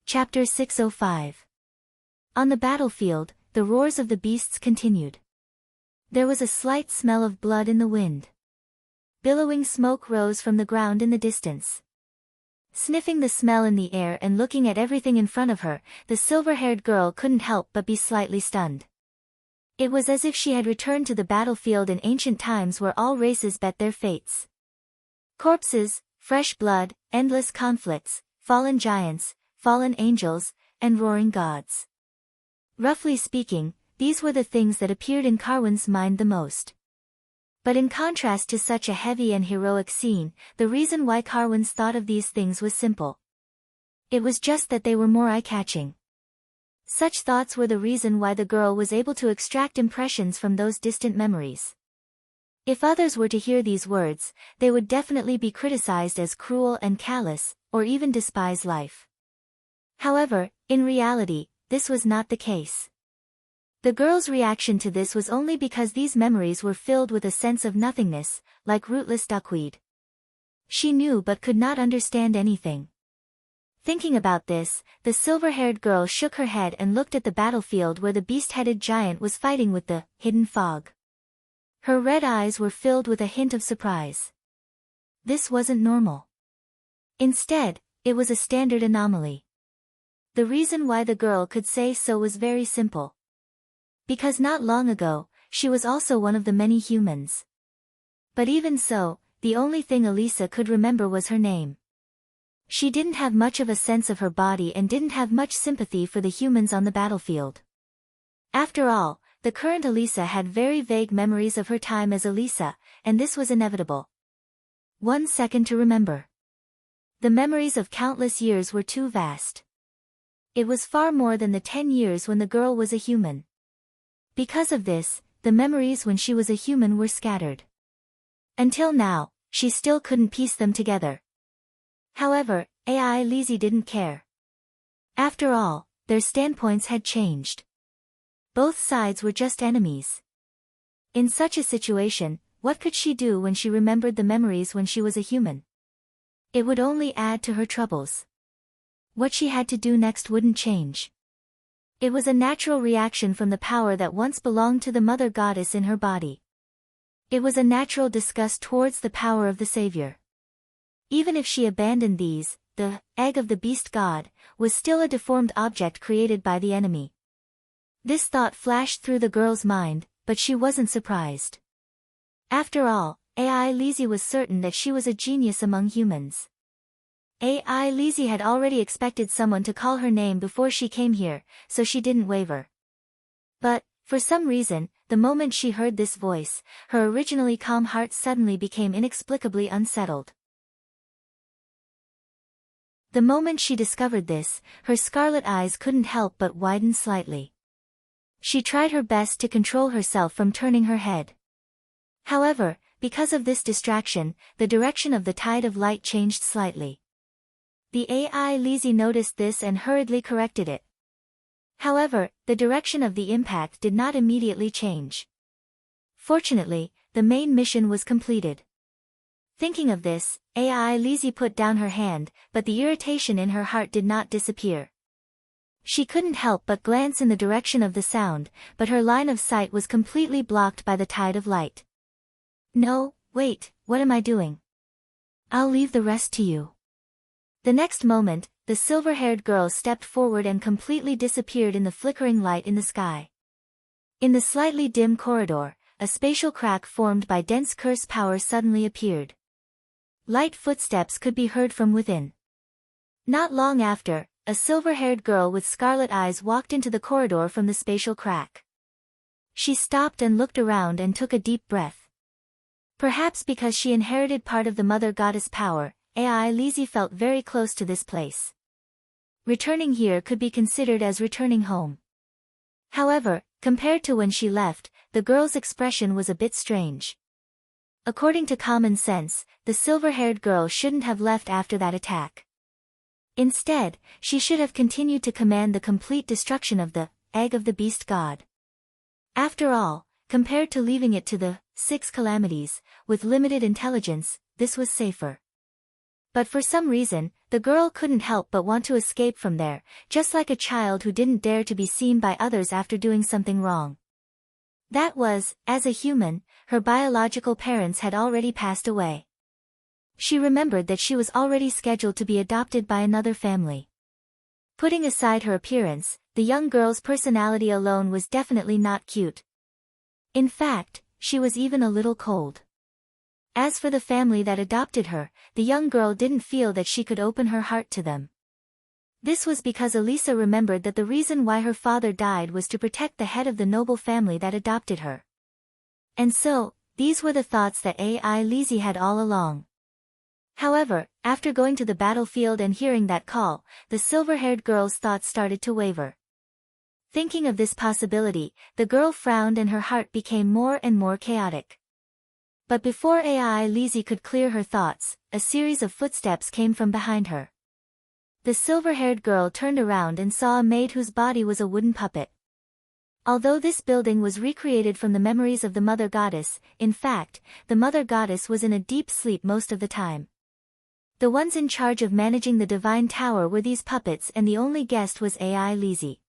Chapter 605. On the battlefield, the roars of the beasts continued. There was a slight smell of blood in the wind. Billowing smoke rose from the ground in the distance. Sniffing the smell in the air and looking at everything in front of her, the silver-haired girl couldn't help but be slightly stunned. It was as if she had returned to the battlefield in ancient times where all races bet their fates. Corpses, fresh blood, endless conflicts, fallen giants, fallen angels, and roaring gods. Roughly speaking, these were the things that appeared in Carwin's mind the most. But in contrast to such a heavy and heroic scene, the reason why Carwin's thought of these things was simple. It was just that they were more eye-catching. Such thoughts were the reason why the girl was able to extract impressions from those distant memories. If others were to hear these words, they would definitely be criticized as cruel and callous, or even despise life. However, in reality, this was not the case. The girl's reaction to this was only because these memories were filled with a sense of nothingness, like rootless duckweed. She knew but could not understand anything. Thinking about this, the silver-haired girl shook her head and looked at the battlefield where the beast-headed giant was fighting with the hidden fog. Her red eyes were filled with a hint of surprise. This wasn't normal. Instead, it was a standard anomaly. The reason why the girl could say so was very simple. Because not long ago, she was also one of the many humans. But even so, the only thing Elisa could remember was her name. She didn't have much of a sense of her body and didn't have much sympathy for the humans on the battlefield. After all, the current Elisa had very vague memories of her time as Elisa, and this was inevitable. 1 second to remember. The memories of countless years were too vast. It was far more than the 10 years when the girl was a human. Because of this, the memories when she was a human were scattered. Until now, she still couldn't piece them together. However, AI Lizzie didn't care. After all, their standpoints had changed. Both sides were just enemies. In such a situation, what could she do when she remembered the memories when she was a human? It would only add to her troubles. What she had to do next wouldn't change. It was a natural reaction from the power that once belonged to the mother goddess in her body. It was a natural disgust towards the power of the savior. Even if she abandoned these, the egg of the beast god was still a deformed object created by the enemy. This thought flashed through the girl's mind, but she wasn't surprised. After all, AI Lizzie was certain that she was a genius among humans. AI Lizzie had already expected someone to call her name before she came here, so she didn't waver. But, for some reason, the moment she heard this voice, her originally calm heart suddenly became inexplicably unsettled. The moment she discovered this, her scarlet eyes couldn't help but widen slightly. She tried her best to control herself from turning her head. However, because of this distraction, the direction of the tide of light changed slightly. The AI Lizzie noticed this and hurriedly corrected it. However, the direction of the impact did not immediately change. Fortunately, the main mission was completed. Thinking of this, AI Lizzie put down her hand, but the irritation in her heart did not disappear. She couldn't help but glance in the direction of the sound, but her line of sight was completely blocked by the tide of light. No, wait, what am I doing? I'll leave the rest to you. The next moment, the silver-haired girl stepped forward and completely disappeared in the flickering light in the sky. In the slightly dim corridor, a spatial crack formed by dense curse power suddenly appeared. Light footsteps could be heard from within. Not long after, a silver-haired girl with scarlet eyes walked into the corridor from the spatial crack. She stopped and looked around and took a deep breath. Perhaps because she inherited part of the Mother Goddess power, AI Lizzie felt very close to this place. Returning here could be considered as returning home. However, compared to when she left, the girl's expression was a bit strange. According to common sense, the silver-haired girl shouldn't have left after that attack. Instead, she should have continued to command the complete destruction of the egg of the beast god. After all, compared to leaving it to the 6 calamities, with limited intelligence, this was safer. But for some reason, the girl couldn't help but want to escape from there, just like a child who didn't dare to be seen by others after doing something wrong. That was, as a human, her biological parents had already passed away. She remembered that she was already scheduled to be adopted by another family. Putting aside her appearance, the young girl's personality alone was definitely not cute. In fact, she was even a little cold. As for the family that adopted her, the young girl didn't feel that she could open her heart to them. This was because Elisa remembered that the reason why her father died was to protect the head of the noble family that adopted her. And so, these were the thoughts that AI Lizzie had all along. However, after going to the battlefield and hearing that call, the silver-haired girl's thoughts started to waver. Thinking of this possibility, the girl frowned and her heart became more and more chaotic. But before AI Lizzie could clear her thoughts, a series of footsteps came from behind her. The silver-haired girl turned around and saw a maid whose body was a wooden puppet. Although this building was recreated from the memories of the Mother Goddess, in fact, the Mother Goddess was in a deep sleep most of the time. The ones in charge of managing the Divine Tower were these puppets and the only guest was AI Lizzie.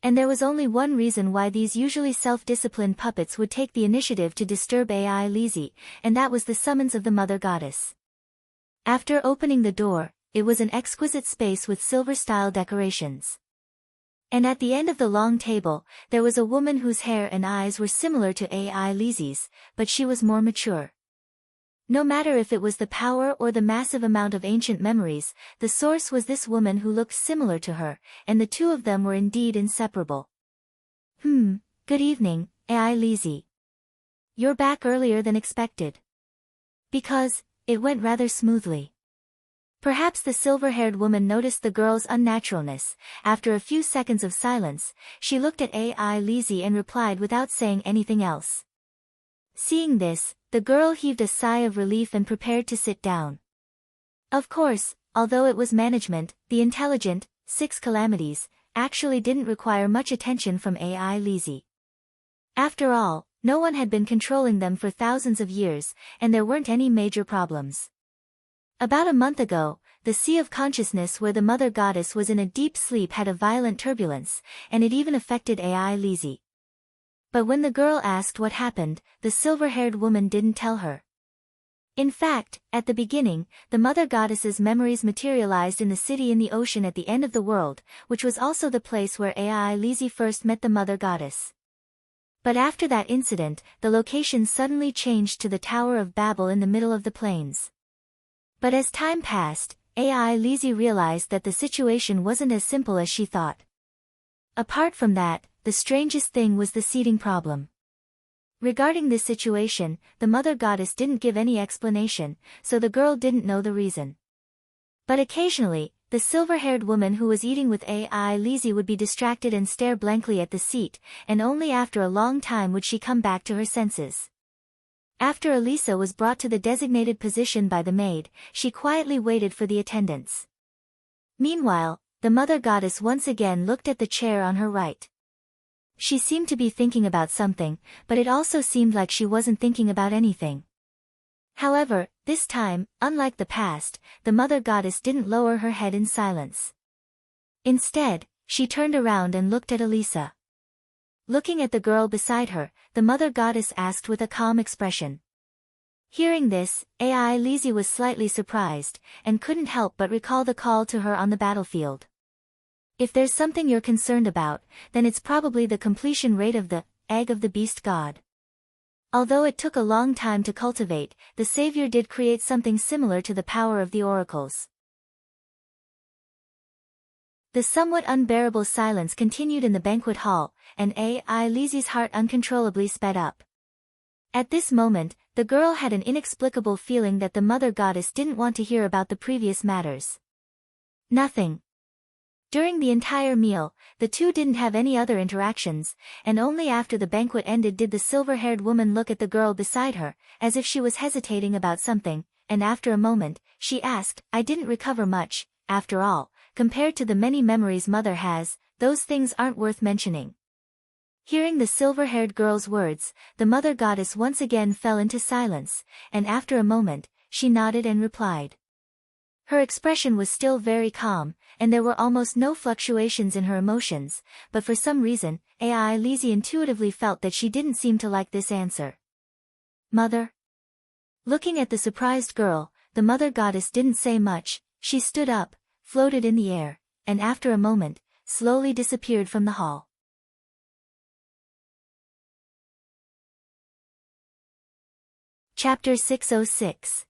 And there was only one reason why these usually self-disciplined puppets would take the initiative to disturb AI Lizzie, and that was the summons of the Mother Goddess. After opening the door, it was an exquisite space with silver-style decorations. And at the end of the long table, there was a woman whose hair and eyes were similar to AI Lizzie's, but she was more mature. No matter if it was the power or the massive amount of ancient memories, the source was this woman who looked similar to her, and the two of them were indeed inseparable. Good evening, AI Lizzie. You're back earlier than expected. Because, it went rather smoothly. Perhaps the silver-haired woman noticed the girl's unnaturalness. After a few seconds of silence, she looked at AI Lizzie and replied without saying anything else. Seeing this, the girl heaved a sigh of relief and prepared to sit down. Of course, although it was management, the intelligent 6 calamities actually didn't require much attention from AI Lizzie. After all, no one had been controlling them for thousands of years, and there weren't any major problems. About a month ago, the Sea of Consciousness where the Mother Goddess was in a deep sleep had a violent turbulence, and it even affected AI Lizzie. But when the girl asked what happened, the silver-haired woman didn't tell her. In fact, at the beginning, the Mother Goddess's memories materialized in the city in the ocean at the end of the world, which was also the place where AI Lizzie first met the Mother Goddess. But after that incident, the location suddenly changed to the Tower of Babel in the middle of the plains. But as time passed, AI Lizzie realized that the situation wasn't as simple as she thought. Apart from that, the strangest thing was the seeding problem. Regarding this situation, the Mother Goddess didn't give any explanation, so the girl didn't know the reason. But occasionally, the silver-haired woman who was eating with AI Lizzie would be distracted and stare blankly at the seat, and only after a long time would she come back to her senses. After Elisa was brought to the designated position by the maid, she quietly waited for the attendants. Meanwhile, the Mother Goddess once again looked at the chair on her right. She seemed to be thinking about something, but it also seemed like she wasn't thinking about anything. However, this time, unlike the past, the mother goddess didn't lower her head in silence. Instead, she turned around and looked at Elisa. Looking at the girl beside her, the mother goddess asked with a calm expression. Hearing this, Ai Lizzie was slightly surprised, and couldn't help but recall the call to her on the battlefield. If there's something you're concerned about, then it's probably the completion rate of the egg of the beast god. Although it took a long time to cultivate, the savior did create something similar to the power of the oracles. The somewhat unbearable silence continued in the banquet hall, and Ai Lizzie's heart uncontrollably sped up. At this moment, the girl had an inexplicable feeling that the mother goddess didn't want to hear about the previous matters. Nothing. During the entire meal, the two didn't have any other interactions, and only after the banquet ended did the silver-haired woman look at the girl beside her, as if she was hesitating about something, and after a moment, she asked, "I didn't recover much, after all, compared to the many memories Mother has, those things aren't worth mentioning." Hearing the silver-haired girl's words, the mother goddess once again fell into silence, and after a moment, she nodded and replied. Her expression was still very calm, and there were almost no fluctuations in her emotions, but for some reason, Ai Lizzie intuitively felt that she didn't seem to like this answer. "Mother?" Looking at the surprised girl, the mother goddess didn't say much. She stood up, floated in the air, and after a moment, slowly disappeared from the hall. Chapter 606.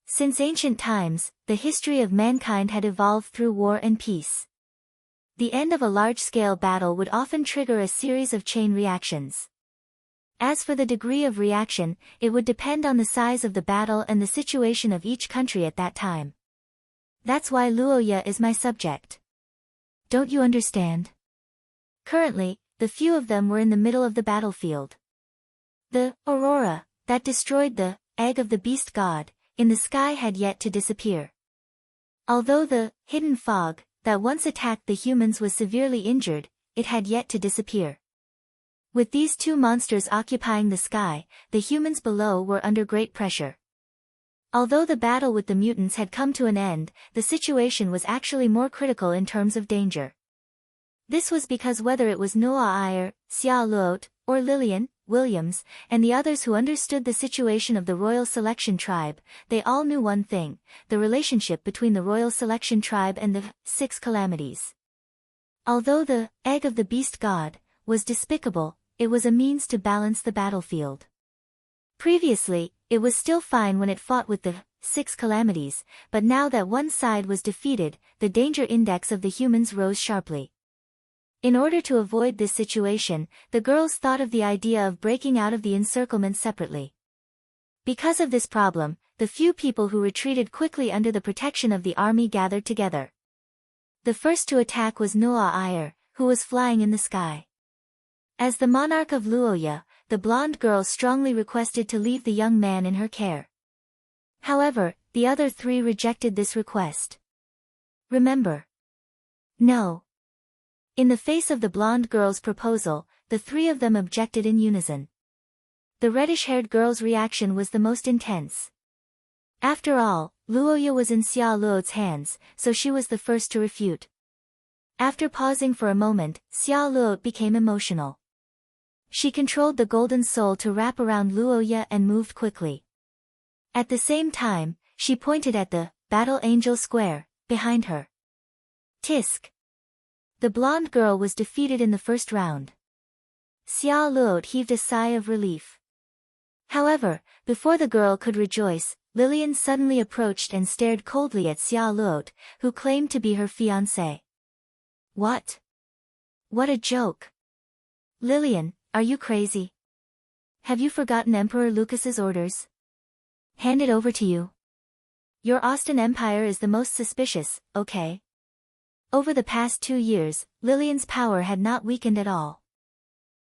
Since ancient times, the history of mankind had evolved through war and peace. The end of a large-scale battle would often trigger a series of chain reactions. As for the degree of reaction, it would depend on the size of the battle and the situation of each country at that time. That's why Luoya is my subject. Don't you understand? Currently, the few of them were in the middle of the battlefield. The aurora that destroyed the egg of the beast god in the sky had yet to disappear. Although the hidden fog that once attacked the humans was severely injured, it had yet to disappear. With these two monsters occupying the sky, the humans below were under great pressure. Although the battle with the mutants had come to an end, the situation was actually more critical in terms of danger. This was because whether it was Noah Iyer, Xia Luot, or Lillian, Williams, and the others who understood the situation of the Royal Selection Tribe, they all knew one thing: the relationship between the Royal Selection Tribe and the Six Calamities. Although the egg of the beast god was despicable, it was a means to balance the battlefield. Previously, it was still fine when it fought with the Six Calamities, but now that one side was defeated, the danger index of the humans rose sharply. In order to avoid this situation, the girls thought of the idea of breaking out of the encirclement separately. Because of this problem, the few people who retreated quickly under the protection of the army gathered together. The first to attack was Noah Iyer, who was flying in the sky. As the monarch of Luoya, the blonde girl strongly requested to leave the young man in her care. However, the other three rejected this request. "Remember." "No." In the face of the blonde girl's proposal, the three of them objected in unison. The reddish-haired girl's reaction was the most intense. After all, Luoya was in Xia Luot's hands, so she was the first to refute. After pausing for a moment, Xia Luot became emotional. She controlled the golden soul to wrap around Luoya and moved quickly. At the same time, she pointed at the Battle Angel Square behind her. Tisk. The blonde girl was defeated in the first round. Xia Luot heaved a sigh of relief. However, before the girl could rejoice, Lillian suddenly approached and stared coldly at Xia Luot, who claimed to be her fiancé. "What? What a joke. Lillian, are you crazy? Have you forgotten Emperor Lucas's orders? Hand it over to you. Your Austin Empire is the most suspicious, okay?" Over the past 2 years, Lillian's power had not weakened at all.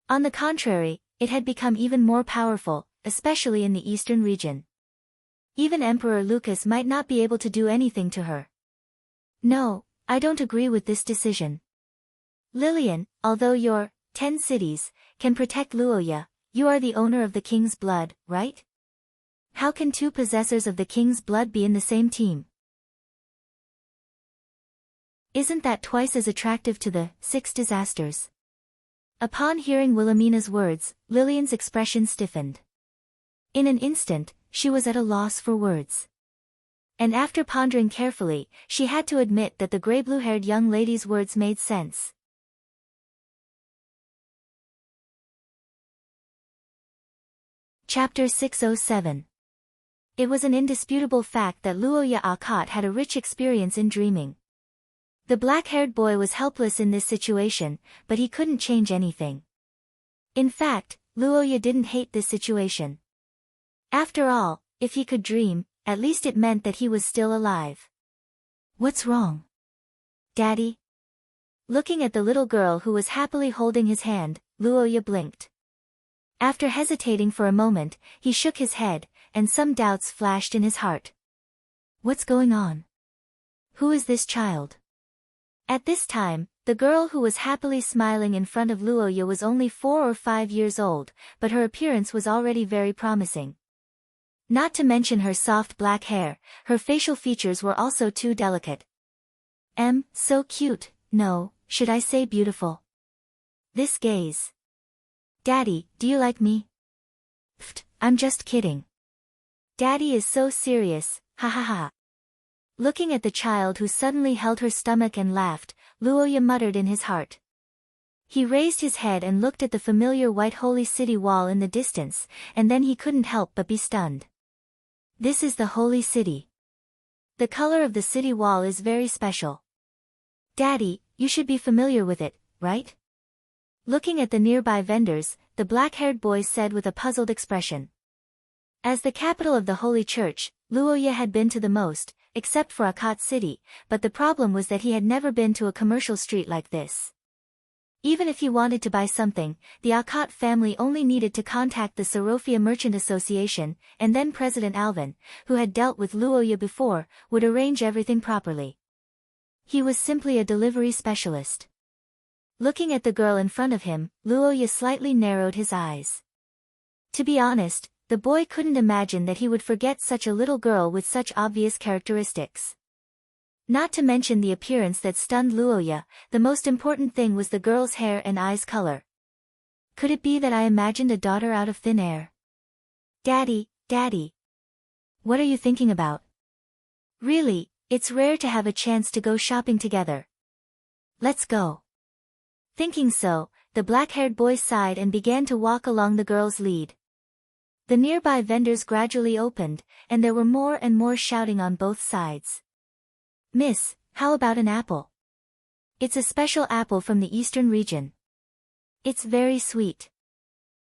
On the contrary, it had become even more powerful, especially in the eastern region. Even Emperor Lucas might not be able to do anything to her. "No, I don't agree with this decision. Lillian, although your 10 cities, can protect Luoya. You are the owner of the king's blood, right? How can two possessors of the king's blood be in the same team? Isn't that twice as attractive to the 6 disasters? Upon hearing Wilhelmina's words, Lillian's expression stiffened. In an instant, she was at a loss for words. And after pondering carefully, she had to admit that the gray-blue-haired young lady's words made sense. Chapter 607. It was an indisputable fact that Luoya Akat had a rich experience in dreaming. The black-haired boy was helpless in this situation, but he couldn't change anything. In fact, Luoya didn't hate this situation. After all, if he could dream, at least it meant that he was still alive. What's wrong? Daddy? Looking at the little girl who was happily holding his hand, Luoya blinked. After hesitating for a moment, he shook his head, and some doubts flashed in his heart. What's going on? Who is this child? At this time, the girl who was happily smiling in front of Luoya was only 4 or 5 years old, but her appearance was already very promising. Not to mention her soft black hair, her facial features were also too delicate. So cute, no, should I say beautiful? This gaze. Daddy, do you like me? Pfft, I'm just kidding. Daddy is so serious, ha ha ha. Looking at the child who suddenly held her stomach and laughed, Luoya muttered in his heart. He raised his head and looked at the familiar white holy city wall in the distance, and then he couldn't help but be stunned. This is the holy city. The color of the city wall is very special. Daddy, you should be familiar with it, right? Looking at the nearby vendors, the black-haired boy said with a puzzled expression. As the capital of the Holy Church, Luoya had been to the most, except for Akat City, but the problem was that he had never been to a commercial street like this. Even if he wanted to buy something, the Akat family only needed to contact the Sorofia Merchant Association, and then President Alvin, who had dealt with Luoya before, would arrange everything properly. He was simply a delivery specialist. Looking at the girl in front of him, Luoya slightly narrowed his eyes. To be honest, the boy couldn't imagine that he would forget such a little girl with such obvious characteristics. Not to mention the appearance that stunned Luoya, the most important thing was the girl's hair and eyes color. Could it be that I imagined a daughter out of thin air? Daddy, Daddy. What are you thinking about? Really, it's rare to have a chance to go shopping together. Let's go. Thinking so, the black-haired boy sighed and began to walk along the girl's lead. The nearby vendors gradually opened, and there were more and more shouting on both sides. Miss, how about an apple? It's a special apple from the eastern region. It's very sweet.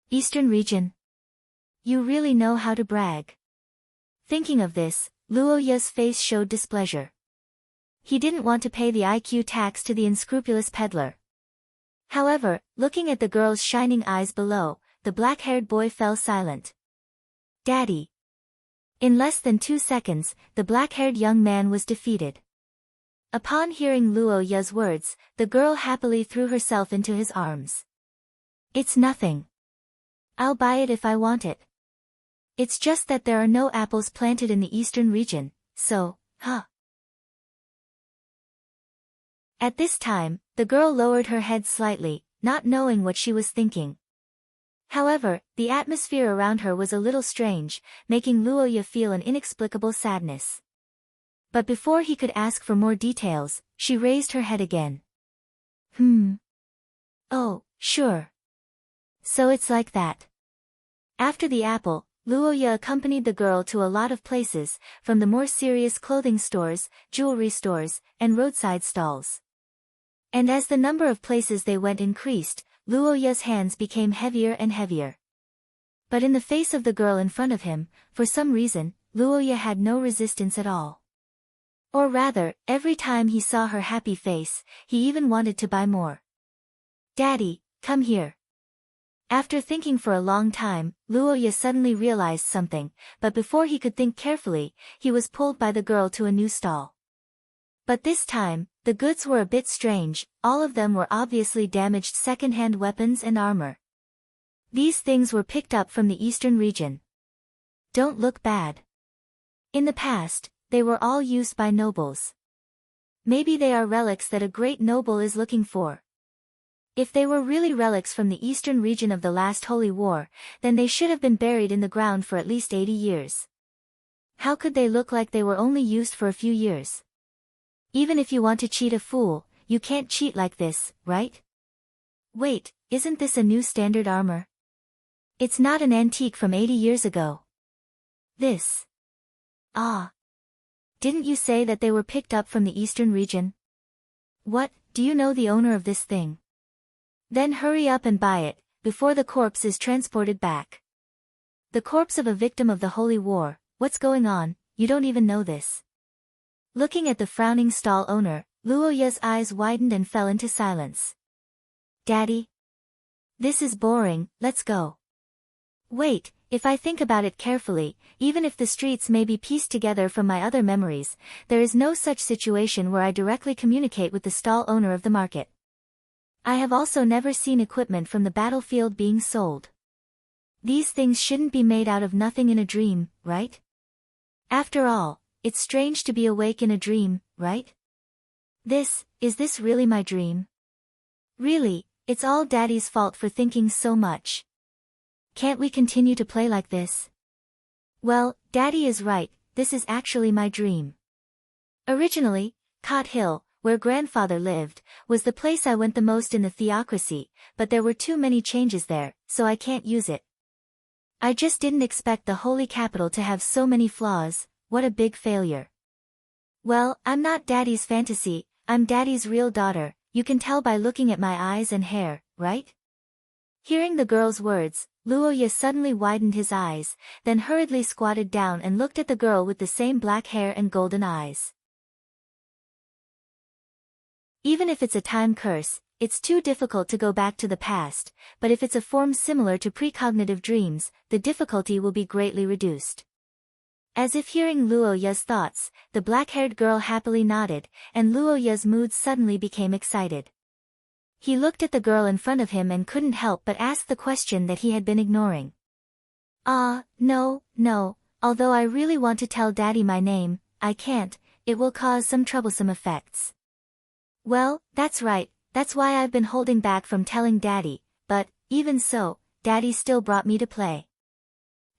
Eastern region? You really know how to brag. Thinking of this, Luoya's face showed displeasure. He didn't want to pay the IQ tax to the unscrupulous peddler. However, looking at the girl's shining eyes below, the black-haired boy fell silent. Daddy. In less than 2 seconds, the black-haired young man was defeated. Upon hearing Luoya's words, the girl happily threw herself into his arms. It's nothing. I'll buy it if I want it. It's just that there are no apples planted in the eastern region, so, At this time, the girl lowered her head slightly, not knowing what she was thinking. However, the atmosphere around her was a little strange, making Luoya feel an inexplicable sadness. But before he could ask for more details, she raised her head again. Oh, sure. So it's like that. After the apple, Luoya accompanied the girl to a lot of places, from the more serious clothing stores, jewelry stores, and roadside stalls. And as the number of places they went increased, Luoya's hands became heavier and heavier. But in the face of the girl in front of him, for some reason, Luoya had no resistance at all. Or rather, every time he saw her happy face, he even wanted to buy more. Daddy, come here. After thinking for a long time, Luoya suddenly realized something, but before he could think carefully, he was pulled by the girl to a new stall. But this time, The goods were a bit strange, all of them were obviously damaged second-hand weapons and armor. These things were picked up from the eastern region. Don't look bad. In the past, they were all used by nobles. Maybe they are relics that a great noble is looking for. If they were really relics from the eastern region of the last Holy War, then they should have been buried in the ground for at least 80 years. How could they look like they were only used for a few years? Even if you want to cheat a fool, you can't cheat like this, right? Wait, isn't this a new standard armor? It's not an antique from 80 years ago. This. Ah. Didn't you say that they were picked up from the eastern region? What, do you know the owner of this thing? Then hurry up and buy it, before the corpse is transported back. The corpse of a victim of the Holy War, what's going on, you don't even know this. Looking at the frowning stall owner, Luoya's eyes widened and fell into silence. Daddy? This is boring, let's go. Wait, if I think about it carefully, even if the streets may be pieced together from my other memories, there is no such situation where I directly communicate with the stall owner of the market. I have also never seen equipment from the battlefield being sold. These things shouldn't be made out of nothing in a dream, right? After all, it's strange to be awake in a dream, right? Is this really my dream? Really, it's all Daddy's fault for thinking so much. Can't we continue to play like this? Well, Daddy is right, this is actually my dream. Originally, Cot Hill, where grandfather lived, was the place I went the most in the theocracy, but there were too many changes there, so I can't use it. I just didn't expect the holy capital to have so many flaws. What a big failure. Well, I'm not Daddy's fantasy, I'm Daddy's real daughter, you can tell by looking at my eyes and hair, right? Hearing the girl's words, Luoya suddenly widened his eyes, then hurriedly squatted down and looked at the girl with the same black hair and golden eyes. Even if it's a time curse, it's too difficult to go back to the past, but if it's a form similar to precognitive dreams, the difficulty will be greatly reduced. As if hearing Luoya's thoughts, the black-haired girl happily nodded, and Luoya's mood suddenly became excited. He looked at the girl in front of him and couldn't help but ask the question that he had been ignoring. No, although I really want to tell Daddy my name, I can't, it will cause some troublesome effects. Well, that's right, that's why I've been holding back from telling Daddy, but, even so, Daddy still brought me to play.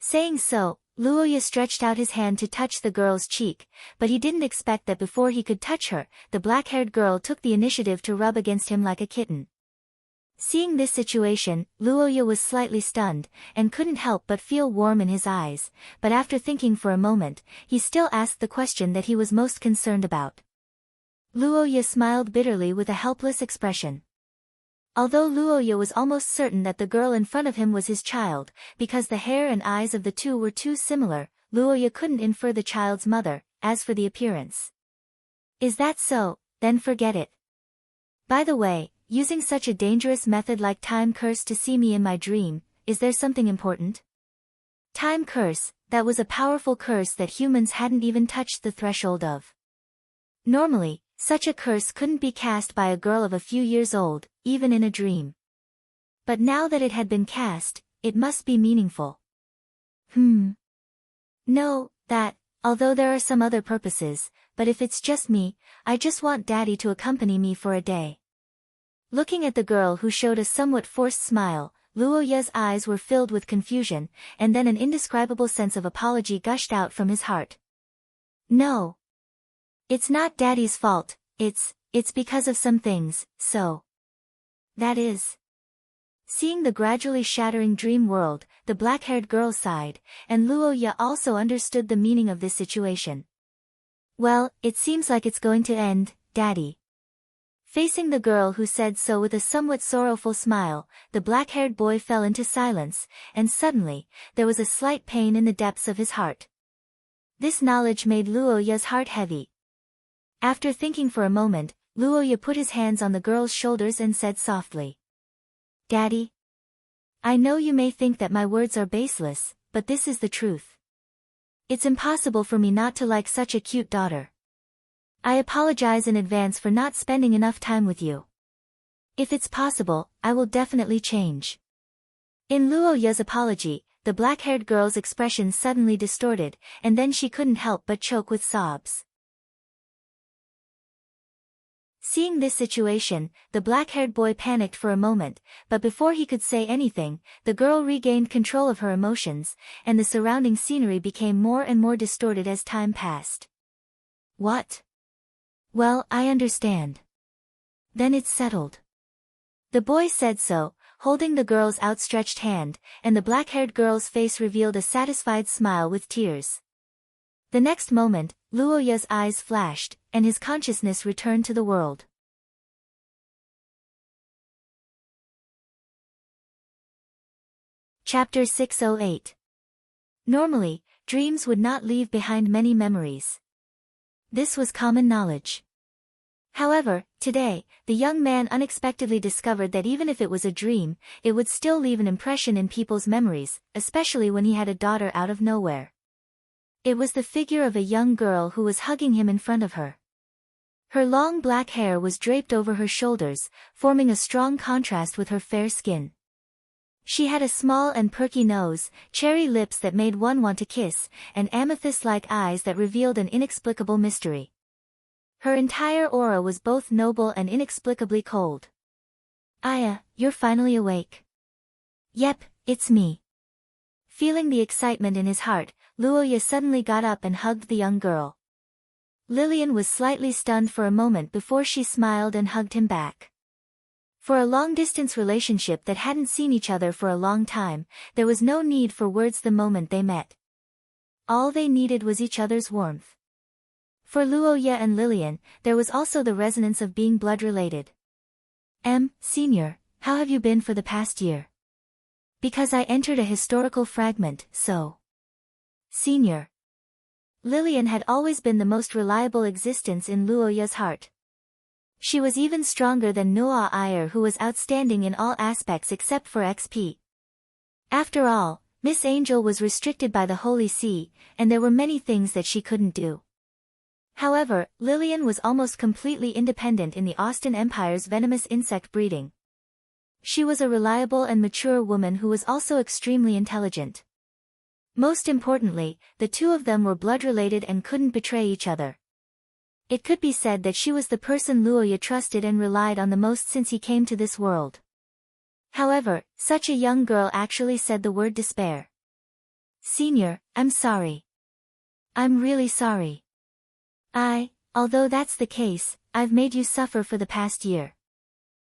Saying so, Luoya stretched out his hand to touch the girl's cheek, but he didn't expect that before he could touch her, the black-haired girl took the initiative to rub against him like a kitten. Seeing this situation, Luoya was slightly stunned, and couldn't help but feel warm in his eyes, but after thinking for a moment, he still asked the question that he was most concerned about. Luoya smiled bitterly with a helpless expression. Although Luoya was almost certain that the girl in front of him was his child, because the hair and eyes of the two were too similar, Luoya couldn't infer the child's mother, as for the appearance. Is that so? Then forget it. By the way, using such a dangerous method like time curse to see me in my dream, is there something important? Time curse, that was a powerful curse that humans hadn't even touched the threshold of. Normally, such a curse couldn't be cast by a girl of a few years old, even in a dream. But now that it had been cast, it must be meaningful. No, although there are some other purposes, but if it's just me, I just want Daddy to accompany me for a day. Looking at the girl who showed a somewhat forced smile, Luoya's eyes were filled with confusion, and then an indescribable sense of apology gushed out from his heart. No. It's not Daddy's fault, it's because of some things, so. That is. Seeing the gradually shattering dream world, the black-haired girl sighed, and Luoya also understood the meaning of this situation. Well, it seems like it's going to end, Daddy. Facing the girl who said so with a somewhat sorrowful smile, the black-haired boy fell into silence, and suddenly, there was a slight pain in the depths of his heart. This knowledge made Luoya's heart heavy. After thinking for a moment, Luoya put his hands on the girl's shoulders and said softly. Daddy? I know you may think that my words are baseless, but this is the truth. It's impossible for me not to like such a cute daughter. I apologize in advance for not spending enough time with you. If it's possible, I will definitely change. In Luo Ye's apology, the black-haired girl's expression suddenly distorted, and then she couldn't help but choke with sobs. Seeing this situation, the black-haired boy panicked for a moment, but before he could say anything, the girl regained control of her emotions, and the surrounding scenery became more and more distorted as time passed. What? Well, I understand. Then it's settled. The boy said so, holding the girl's outstretched hand, and the black-haired girl's face revealed a satisfied smile with tears. The next moment, Luo Ye's eyes flashed, and his consciousness returned to the world. Chapter 608. Normally, dreams would not leave behind many memories. This was common knowledge. However, today, the young man unexpectedly discovered that even if it was a dream, it would still leave an impression in people's memories, especially when he had a daughter out of nowhere. It was the figure of a young girl who was hugging him in front of her. Her long black hair was draped over her shoulders, forming a strong contrast with her fair skin. She had a small and perky nose, cherry lips that made one want to kiss, and amethyst-like eyes that revealed an inexplicable mystery. Her entire aura was both noble and inexplicably cold. Aya, you're finally awake. Yep, it's me. Feeling the excitement in his heart, Luo Ye suddenly got up and hugged the young girl. Lillian was slightly stunned for a moment before she smiled and hugged him back. For a long-distance relationship that hadn't seen each other for a long time, there was no need for words the moment they met. All they needed was each other's warmth. For Luo Ye and Lillian, there was also the resonance of being blood-related. Senior, how have you been for the past year? Because I entered a historical fragment, so. Senior. Lillian had always been the most reliable existence in Luo Ye's heart. She was even stronger than Noah Iyer, who was outstanding in all aspects except for XP. After all, Miss Angel was restricted by the Holy See, and there were many things that she couldn't do. However, Lillian was almost completely independent in the Austin Empire's venomous insect breeding. She was a reliable and mature woman who was also extremely intelligent. Most importantly, the two of them were blood-related and couldn't betray each other. It could be said that she was the person Luo Ye trusted and relied on the most since he came to this world. However, such a young girl actually said the word despair. Senior, I'm sorry. I'm really sorry. Although that's the case, I've made you suffer for the past year.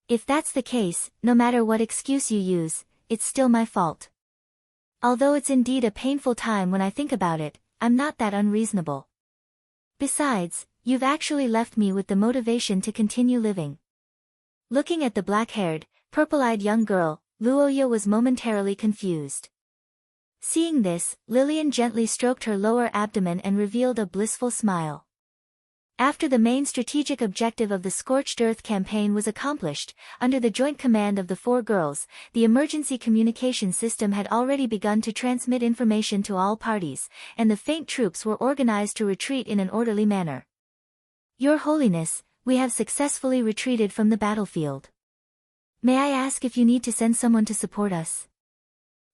If that's the case, no matter what excuse you use, it's still my fault. Although it's indeed a painful time when I think about it, I'm not that unreasonable. Besides, you've actually left me with the motivation to continue living. Looking at the black-haired, purple-eyed young girl, Luo Ye was momentarily confused. Seeing this, Lillian gently stroked her lower abdomen and revealed a blissful smile. After the main strategic objective of the Scorched Earth campaign was accomplished, under the joint command of the four girls, the emergency communication system had already begun to transmit information to all parties, and the faint troops were organized to retreat in an orderly manner. Your Holiness, we have successfully retreated from the battlefield. May I ask if you need to send someone to support us?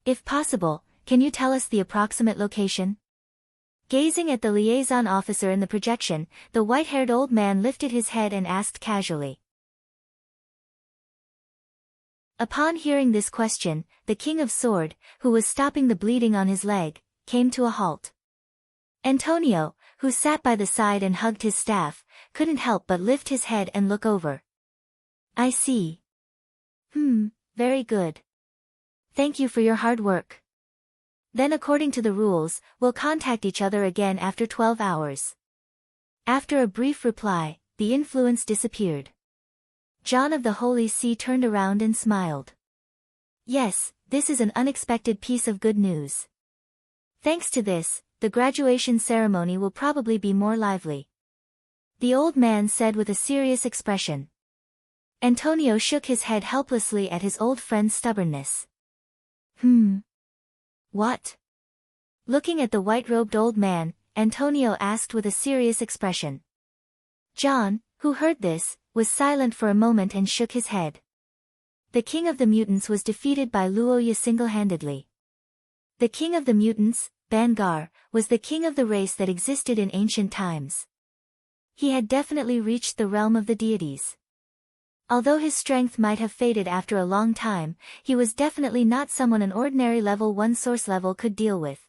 If possible, can you tell us the approximate location? Gazing at the liaison officer in the projection, the white-haired old man lifted his head and asked casually. Upon hearing this question, the King of Sword, who was stopping the bleeding on his leg, came to a halt. Antonio, who sat by the side and hugged his staff, couldn't help but lift his head and look over. I see. Very good. Thank you for your hard work. Then according to the rules, we'll contact each other again after 12 hours. After a brief reply, the influence disappeared. John of the Holy See turned around and smiled. Yes, this is an unexpected piece of good news. Thanks to this, the graduation ceremony will probably be more lively. The old man said with a serious expression. Antonio shook his head helplessly at his old friend's stubbornness. What? Looking at the white-robed old man, Antonio asked with a serious expression. John, who heard this, was silent for a moment and shook his head. The king of the mutants was defeated by Luoya single-handedly. The king of the mutants, Bangar, was the king of the race that existed in ancient times. He had definitely reached the realm of the deities. Although his strength might have faded after a long time, he was definitely not someone an ordinary level 1 source level could deal with.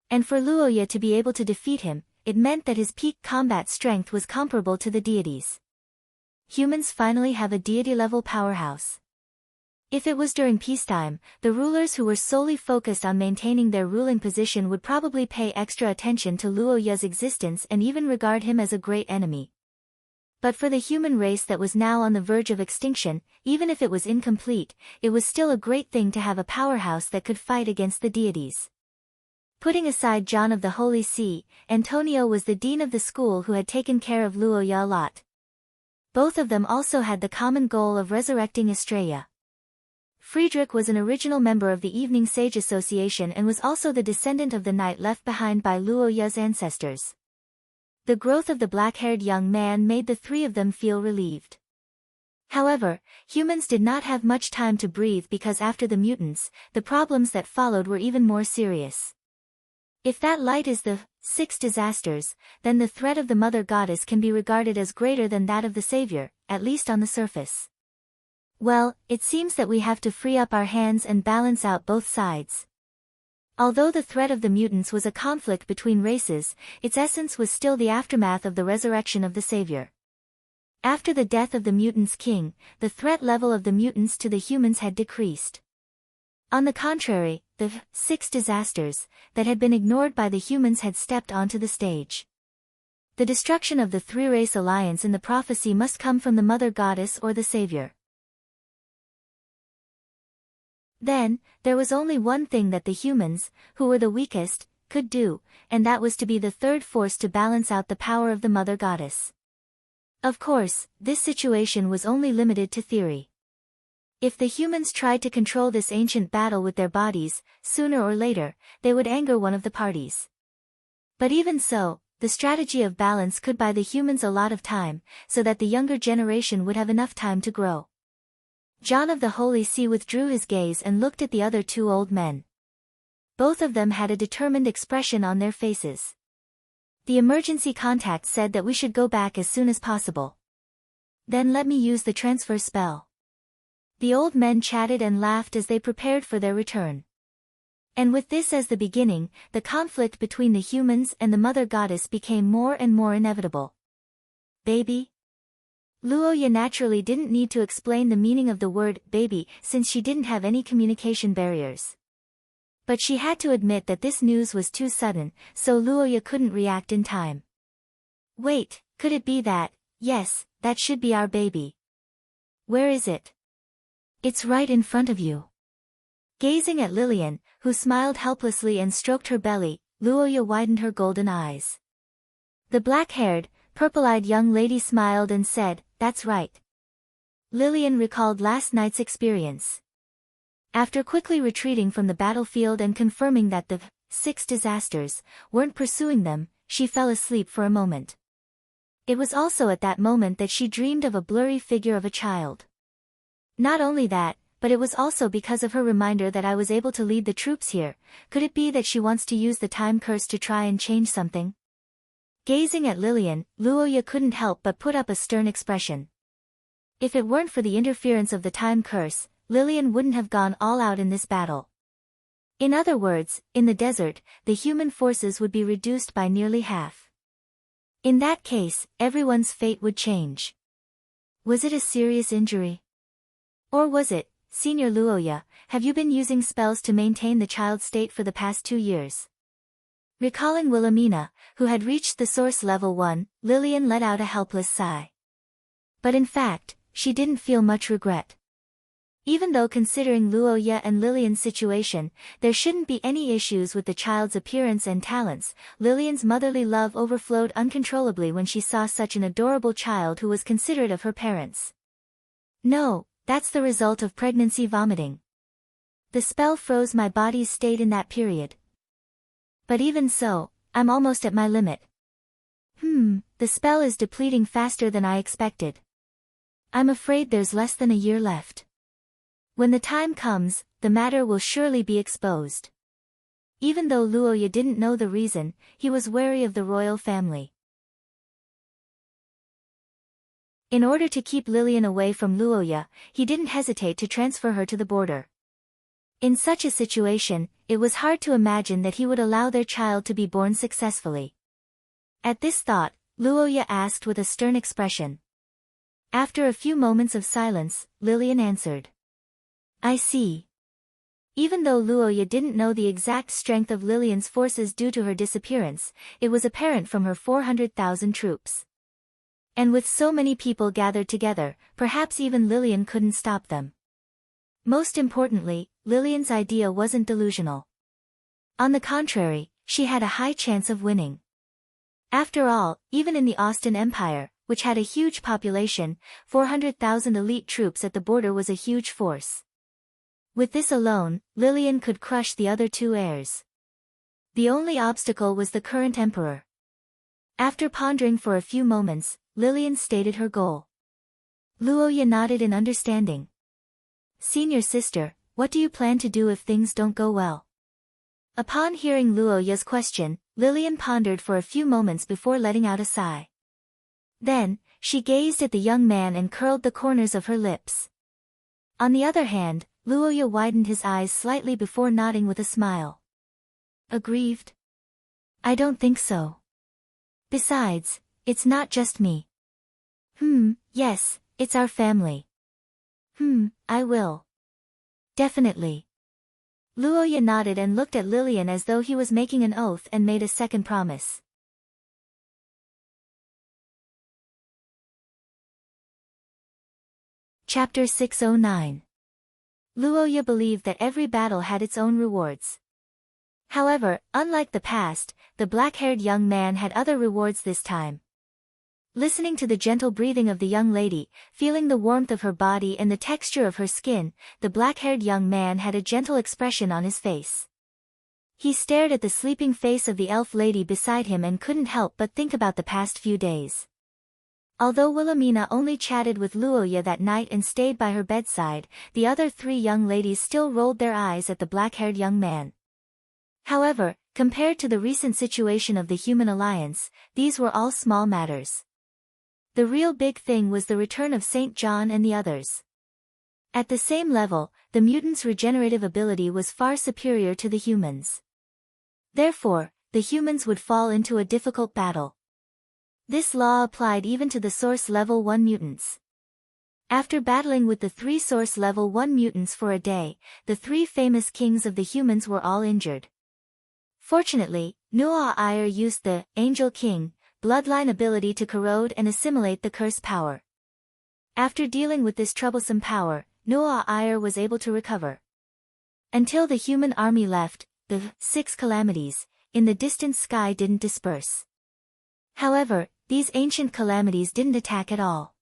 And for Luoya to be able to defeat him, it meant that his peak combat strength was comparable to the deities. Humans finally have a deity-level powerhouse. If it was during peacetime, the rulers who were solely focused on maintaining their ruling position would probably pay extra attention to Luoya's existence and even regard him as a great enemy. But for the human race that was now on the verge of extinction, even if it was incomplete, it was still a great thing to have a powerhouse that could fight against the deities. Putting aside John of the Holy See, Antonio was the dean of the school who had taken care of Luoya a lot. Both of them also had the common goal of resurrecting Estrella. Friedrich was an original member of the Evening Sage Association and was also the descendant of the knight left behind by Luoya's ancestors. The growth of the black-haired young man made the three of them feel relieved. However, humans did not have much time to breathe because after the mutants, the problems that followed were even more serious. If that light is the 6 disasters, then the threat of the Mother Goddess can be regarded as greater than that of the Savior, at least on the surface. Well, it seems that we have to free up our hands and balance out both sides. Although the threat of the mutants was a conflict between races, its essence was still the aftermath of the resurrection of the Savior. After the death of the mutants' king, the threat level of the mutants to the humans had decreased. On the contrary, the 6 disasters that had been ignored by the humans had stepped onto the stage. The destruction of the three-race alliance in the prophecy must come from the Mother Goddess or the Savior. Then, there was only one thing that the humans, who were the weakest, could do, and that was to be the third force to balance out the power of the Mother Goddess. Of course, this situation was only limited to theory. If the humans tried to control this ancient battle with their bodies, sooner or later, they would anger one of the parties. But even so, the strategy of balance could buy the humans a lot of time, so that the younger generation would have enough time to grow. John of the Holy See withdrew his gaze and looked at the other 2 old men. Both of them had a determined expression on their faces. The emergency contact said that we should go back as soon as possible. Then let me use the transfer spell. The old men chatted and laughed as they prepared for their return. And with this as the beginning, the conflict between the humans and the Mother Goddess became more and more inevitable. Baby? Luoya naturally didn't need to explain the meaning of the word baby since she didn't have any communication barriers. But she had to admit that this news was too sudden, so Luoya couldn't react in time. Wait, could it be that? Yes, that should be our baby. Where is it? It's right in front of you. Gazing at Lillian, who smiled helplessly and stroked her belly, Luoya widened her golden eyes. The black-haired, purple-eyed young lady smiled and said, "That's right." Lillian recalled last night's experience. After quickly retreating from the battlefield and confirming that the 6 disasters weren't pursuing them, she fell asleep for a moment. It was also at that moment that she dreamed of a blurry figure of a child. Not only that, but it was also because of her reminder that I was able to lead the troops here. Could it be that she wants to use the time curse to try and change something? Gazing at Lillian, Luoya couldn't help but put up a stern expression. If it weren't for the interference of the time curse, Lillian wouldn't have gone all out in this battle. In other words, in the desert, the human forces would be reduced by nearly half. In that case, everyone's fate would change. Was it a serious injury? Or was it, Senior Luoya, have you been using spells to maintain the child state for the past 2 years? Recalling Wilhelmina, who had reached the source level 1, Lillian let out a helpless sigh. But in fact, she didn't feel much regret. Even though considering Luoya and Lillian's situation, there shouldn't be any issues with the child's appearance and talents, Lillian's motherly love overflowed uncontrollably when she saw such an adorable child who was considerate of her parents. No, that's the result of pregnancy vomiting. The spell froze my body's state in that period. But even so, I'm almost at my limit. The spell is depleting faster than I expected. I'm afraid there's less than a year left. When the time comes, the matter will surely be exposed. Even though Luoya didn't know the reason, he was wary of the royal family. In order to keep Lillian away from Luoya, he didn't hesitate to transfer her to the border. In such a situation, it was hard to imagine that he would allow their child to be born successfully. At this thought, Luoya asked with a stern expression. After a few moments of silence, Lillian answered. I see. Even though Luoya didn't know the exact strength of Lillian's forces due to her disappearance, it was apparent from her 400,000 troops. And with so many people gathered together, perhaps even Lillian couldn't stop them. Most importantly, Lillian's idea wasn't delusional. On the contrary, she had a high chance of winning. After all, even in the Austin Empire, which had a huge population, 400,000 elite troops at the border was a huge force. With this alone, Lillian could crush the other two heirs. The only obstacle was the current emperor. After pondering for a few moments, Lillian stated her goal. Luoya nodded in understanding. Senior sister, what do you plan to do if things don't go well? Upon hearing Luoya's question, Lillian pondered for a few moments before letting out a sigh. Then, she gazed at the young man and curled the corners of her lips. On the other hand, Luoya widened his eyes slightly before nodding with a smile. Aggrieved? I don't think so. Besides, it's not just me. Yes, it's our family. I will. Definitely. Luoya nodded and looked at Lillian as though he was making an oath and made a second promise. Chapter 609. Luoya believed that every battle had its own rewards. However, unlike the past, the black-haired young man had other rewards this time. Listening to the gentle breathing of the young lady, feeling the warmth of her body and the texture of her skin, the black-haired young man had a gentle expression on his face. He stared at the sleeping face of the elf lady beside him and couldn't help but think about the past few days. Although Wilhelmina only chatted with Luoya that night and stayed by her bedside, the other three young ladies still rolled their eyes at the black-haired young man. However, compared to the recent situation of the human alliance, these were all small matters. The real big thing was the return of St. John and the others. At the same level, the mutants' regenerative ability was far superior to the humans. Therefore, the humans would fall into a difficult battle. This law applied even to the Source Level 1 mutants. After battling with the 3 Source Level 1 mutants for a day, the 3 famous kings of the humans were all injured. Fortunately, Nu'a Iyer used the Angel King bloodline ability to corrode and assimilate the curse power. After dealing with this troublesome power, Nu'a Iyer was able to recover. Until the human army left, the 6 calamities in the distant sky didn't disperse. However, these ancient calamities didn't attack at all.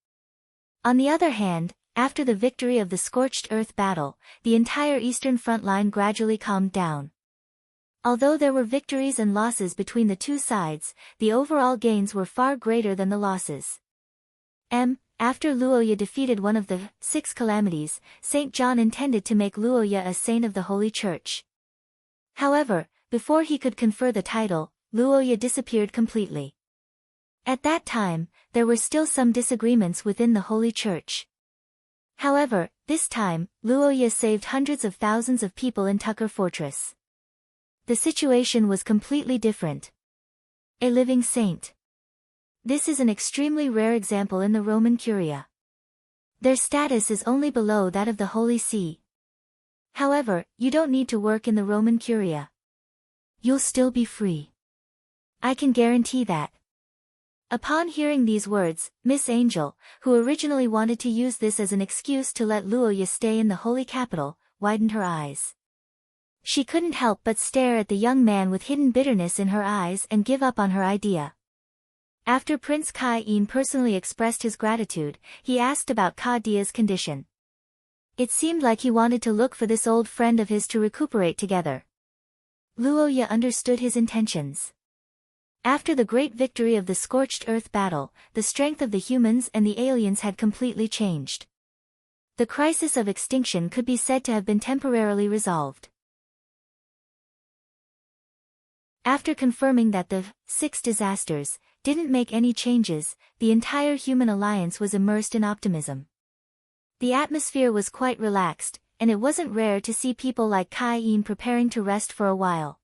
On the other hand, after the victory of the Scorched Earth battle, the entire eastern front line gradually calmed down. Although there were victories and losses between the two sides, the overall gains were far greater than the losses. After Luoya defeated one of the 6 calamities, St. John intended to make Luoya a saint of the Holy Church. However, before he could confer the title, Luoya disappeared completely. At that time, there were still some disagreements within the Holy Church. However, this time, Luoya saved hundreds of thousands of people in Tucker Fortress. The situation was completely different. A living saint. This is an extremely rare example in the Roman Curia. Their status is only below that of the Holy See. However, you don't need to work in the Roman Curia. You'll still be free. I can guarantee that. Upon hearing these words, Miss Angel, who originally wanted to use this as an excuse to let Luoya stay in the Holy Capital, widened her eyes. She couldn't help but stare at the young man with hidden bitterness in her eyes and give up on her idea. After Prince Kai-in personally expressed his gratitude, he asked about Ka-dia's condition. It seemed like he wanted to look for this old friend of his to recuperate together. Luoya understood his intentions. After the great victory of the Scorched Earth battle, the strength of the humans and the aliens had completely changed. The crisis of extinction could be said to have been temporarily resolved. After confirming that the six disasters didn't make any changes, the entire human alliance was immersed in optimism. The atmosphere was quite relaxed, and it wasn't rare to see people like Kai-en preparing to rest for a while.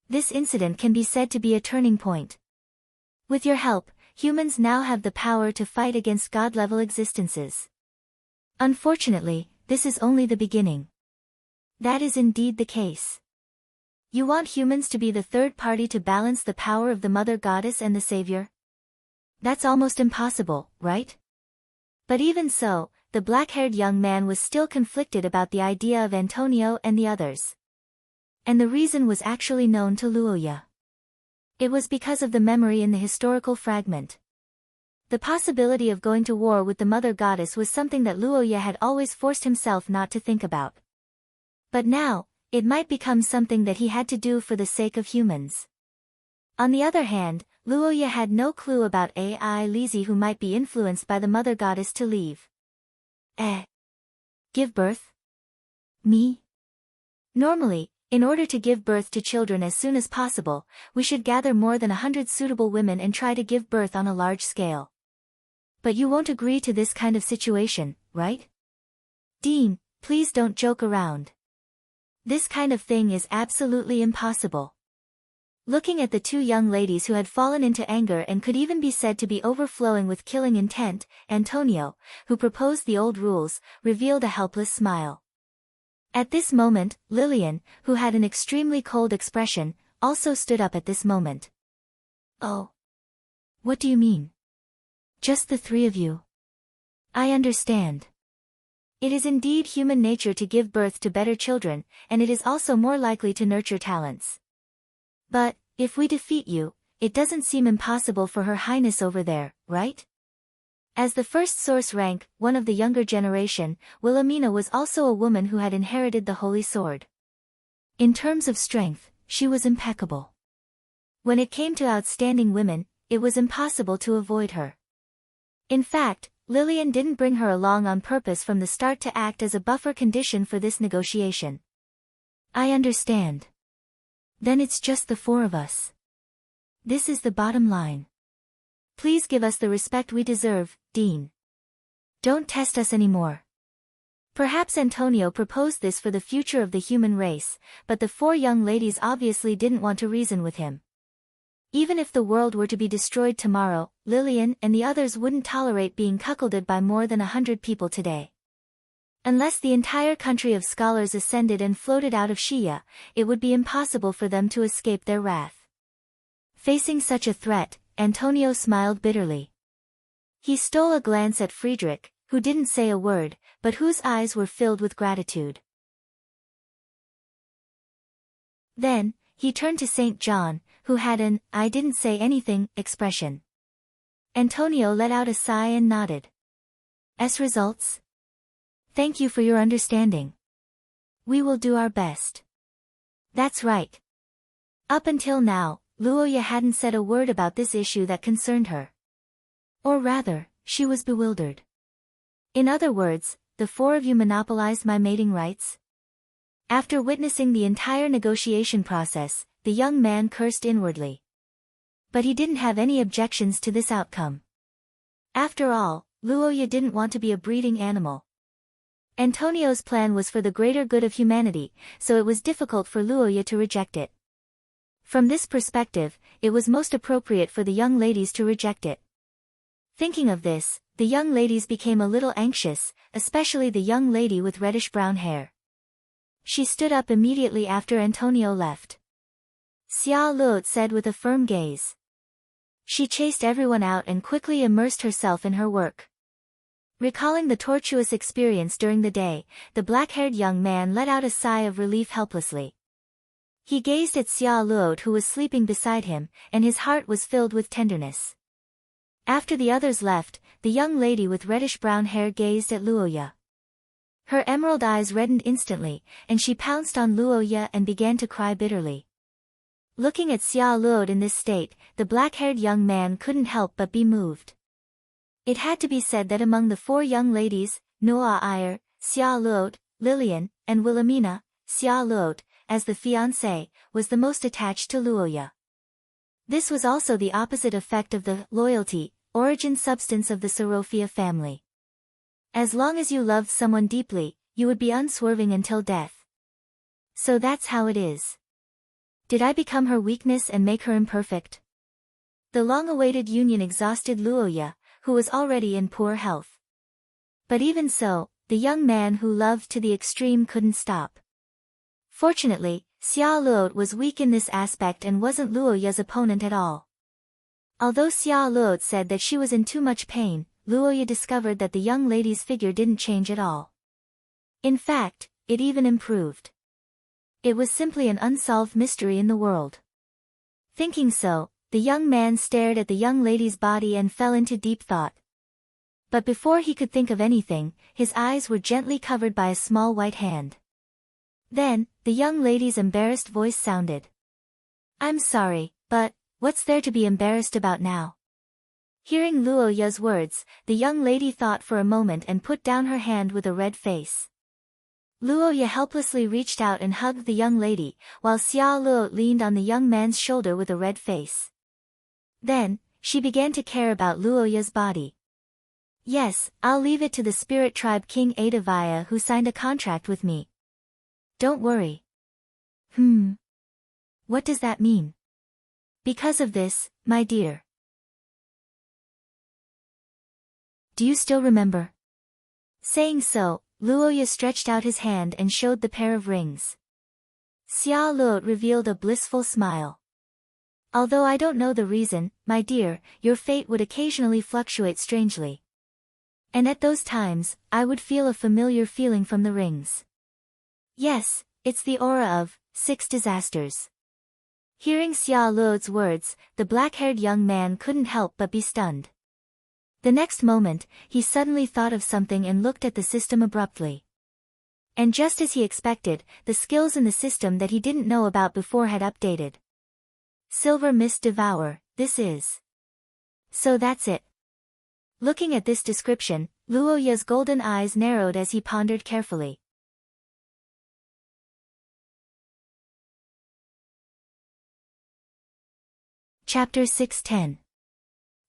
This incident can be said to be a turning point. With your help, humans now have the power to fight against God-level existences. Unfortunately, this is only the beginning. That is indeed the case. You want humans to be the third party to balance the power of the Mother Goddess and the Savior? That's almost impossible, right? But even so, the black-haired young man was still conflicted about the idea of Antonio and the others. And the reason was actually known to Luoya. It was because of the memory in the historical fragment. The possibility of going to war with the Mother Goddess was something that Luoya had always forced himself not to think about. But now, it might become something that he had to do for the sake of humans. On the other hand, Luoya had no clue about Ai Lizzie, who might be influenced by the Mother Goddess to leave. Give birth? Me? Normally, in order to give birth to children as soon as possible, we should gather more than 100 suitable women and try to give birth on a large scale. But you won't agree to this kind of situation, right? Dean, please don't joke around. This kind of thing is absolutely impossible. Looking at the two young ladies who had fallen into anger and could even be said to be overflowing with killing intent, Antonio, who proposed the old rules, revealed a helpless smile. At this moment, Lillian, who had an extremely cold expression, also stood up at this moment. Oh. What do you mean? Just the three of you? I understand. It is indeed human nature to give birth to better children, and it is also more likely to nurture talents. But, if we defeat you, it doesn't seem impossible for Her Highness over there, right? As the first source rank, one of the younger generation, Wilhelmina was also a woman who had inherited the Holy Sword. In terms of strength, she was impeccable. When it came to outstanding women, it was impossible to avoid her. In fact, Lillian didn't bring her along on purpose from the start to act as a buffer condition for this negotiation. I understand. Then it's just the four of us. This is the bottom line. Please give us the respect we deserve, Dean. Don't test us anymore. Perhaps Antonio proposed this for the future of the human race, but the four young ladies obviously didn't want to reason with him. Even if the world were to be destroyed tomorrow, Lillian and the others wouldn't tolerate being cuckolded by more than 100 people today. Unless the entire country of scholars ascended and floated out of Shia, it would be impossible for them to escape their wrath. Facing such a threat, Antonio smiled bitterly. He stole a glance at Friedrich, who didn't say a word, but whose eyes were filled with gratitude. Then, he turned to St. John, who had an "I didn't say anything" expression. Antonio let out a sigh and nodded. As results? Thank you for your understanding. We will do our best. That's right. Up until now, Luoya hadn't said a word about this issue that concerned her. Or rather, she was bewildered. In other words, the four of you monopolized my mating rights? After witnessing the entire negotiation process, the young man cursed inwardly. But he didn't have any objections to this outcome. After all, Luoya didn't want to be a breeding animal. Antonio's plan was for the greater good of humanity, so it was difficult for Luoya to reject it. From this perspective, it was most appropriate for the young ladies to reject it. Thinking of this, the young ladies became a little anxious, especially the young lady with reddish-brown hair. She stood up immediately after Antonio left. Xia Luot said with a firm gaze. She chased everyone out and quickly immersed herself in her work. Recalling the tortuous experience during the day, the black-haired young man let out a sigh of relief helplessly. He gazed at Xia Luot, who was sleeping beside him, and his heart was filled with tenderness. After the others left, the young lady with reddish-brown hair gazed at Luoya. Her emerald eyes reddened instantly, and she pounced on Luoya and began to cry bitterly. Looking at Xia Luo in this state, the black-haired young man couldn't help but be moved. It had to be said that among the 4 young ladies, Noa Iyer, Xia Luo, Lillian, and Wilhelmina, Xia Luo, as the fiancée, was the most attached to Luoya. This was also the opposite effect of the loyalty, origin substance of the Sorofia family. As long as you loved someone deeply, you would be unswerving until death. So that's how it is. Did I become her weakness and make her imperfect? The long-awaited union exhausted Luoya, who was already in poor health. But even so, the young man who loved to the extreme couldn't stop. Fortunately, Xia Luo was weak in this aspect and wasn't Luoya's opponent at all. Although Xia Luo said that she was in too much pain, Luoya discovered that the young lady's figure didn't change at all. In fact, it even improved. It was simply an unsolved mystery in the world. Thinking so, the young man stared at the young lady's body and fell into deep thought. But before he could think of anything, his eyes were gently covered by a small white hand. Then, the young lady's embarrassed voice sounded. "I'm sorry, but, what's there to be embarrassed about now?" Hearing Luoya's words, the young lady thought for a moment and put down her hand with a red face. Luoya helplessly reached out and hugged the young lady, while Xia Luo leaned on the young man's shoulder with a red face. Then, she began to care about Luoya's body. "Yes, I'll leave it to the spirit tribe King Adavaya who signed a contract with me. Don't worry." What does that mean? "Because of this, my dear. Do you still remember?" Saying so, Luoya stretched out his hand and showed the pair of rings. Xia Luo revealed a blissful smile. "Although I don't know the reason, my dear, your fate would occasionally fluctuate strangely. And at those times, I would feel a familiar feeling from the rings. Yes, it's the aura of 6 disasters." Hearing Xia Luo's words, the black-haired young man couldn't help but be stunned. The next moment, he suddenly thought of something and looked at the system abruptly. And just as he expected, the skills in the system that he didn't know about before had updated. Silver Mist Devour, this is. So that's it. Looking at this description, Luoya's golden eyes narrowed as he pondered carefully. Chapter 610.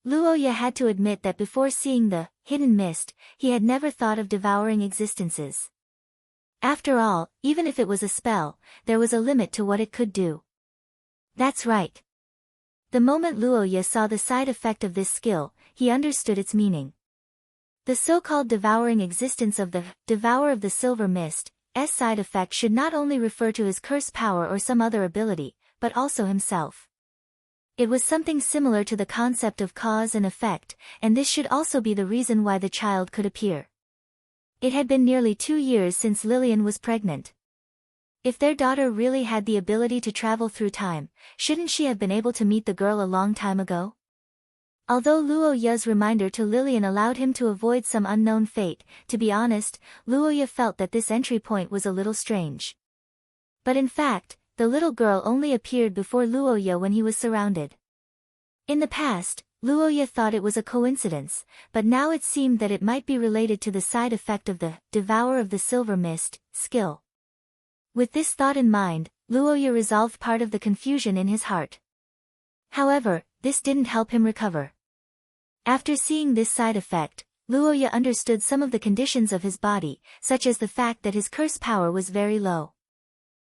Luoya had to admit that before seeing the hidden mist, he had never thought of devouring existences. After all, even if it was a spell, there was a limit to what it could do. That's right. The moment Luoya saw the side effect of this skill, he understood its meaning. The so-called devouring existence of the Devourer of the Silver Mist's side effect should not only refer to his curse power or some other ability, but also himself. It was something similar to the concept of cause and effect, and this should also be the reason why the child could appear. It had been nearly 2 years since Lillian was pregnant. If their daughter really had the ability to travel through time, shouldn't she have been able to meet the girl a long time ago? Although Luoya's reminder to Lillian allowed him to avoid some unknown fate, to be honest, Luoya felt that this entry point was a little strange. But in fact, the little girl only appeared before Luoya when he was surrounded. In the past, Luoya thought it was a coincidence, but now it seemed that it might be related to the side effect of the Devourer of the Silver Mist skill. With this thought in mind, Luoya resolved part of the confusion in his heart. However, this didn't help him recover. After seeing this side effect, Luoya understood some of the conditions of his body, such as the fact that his curse power was very low.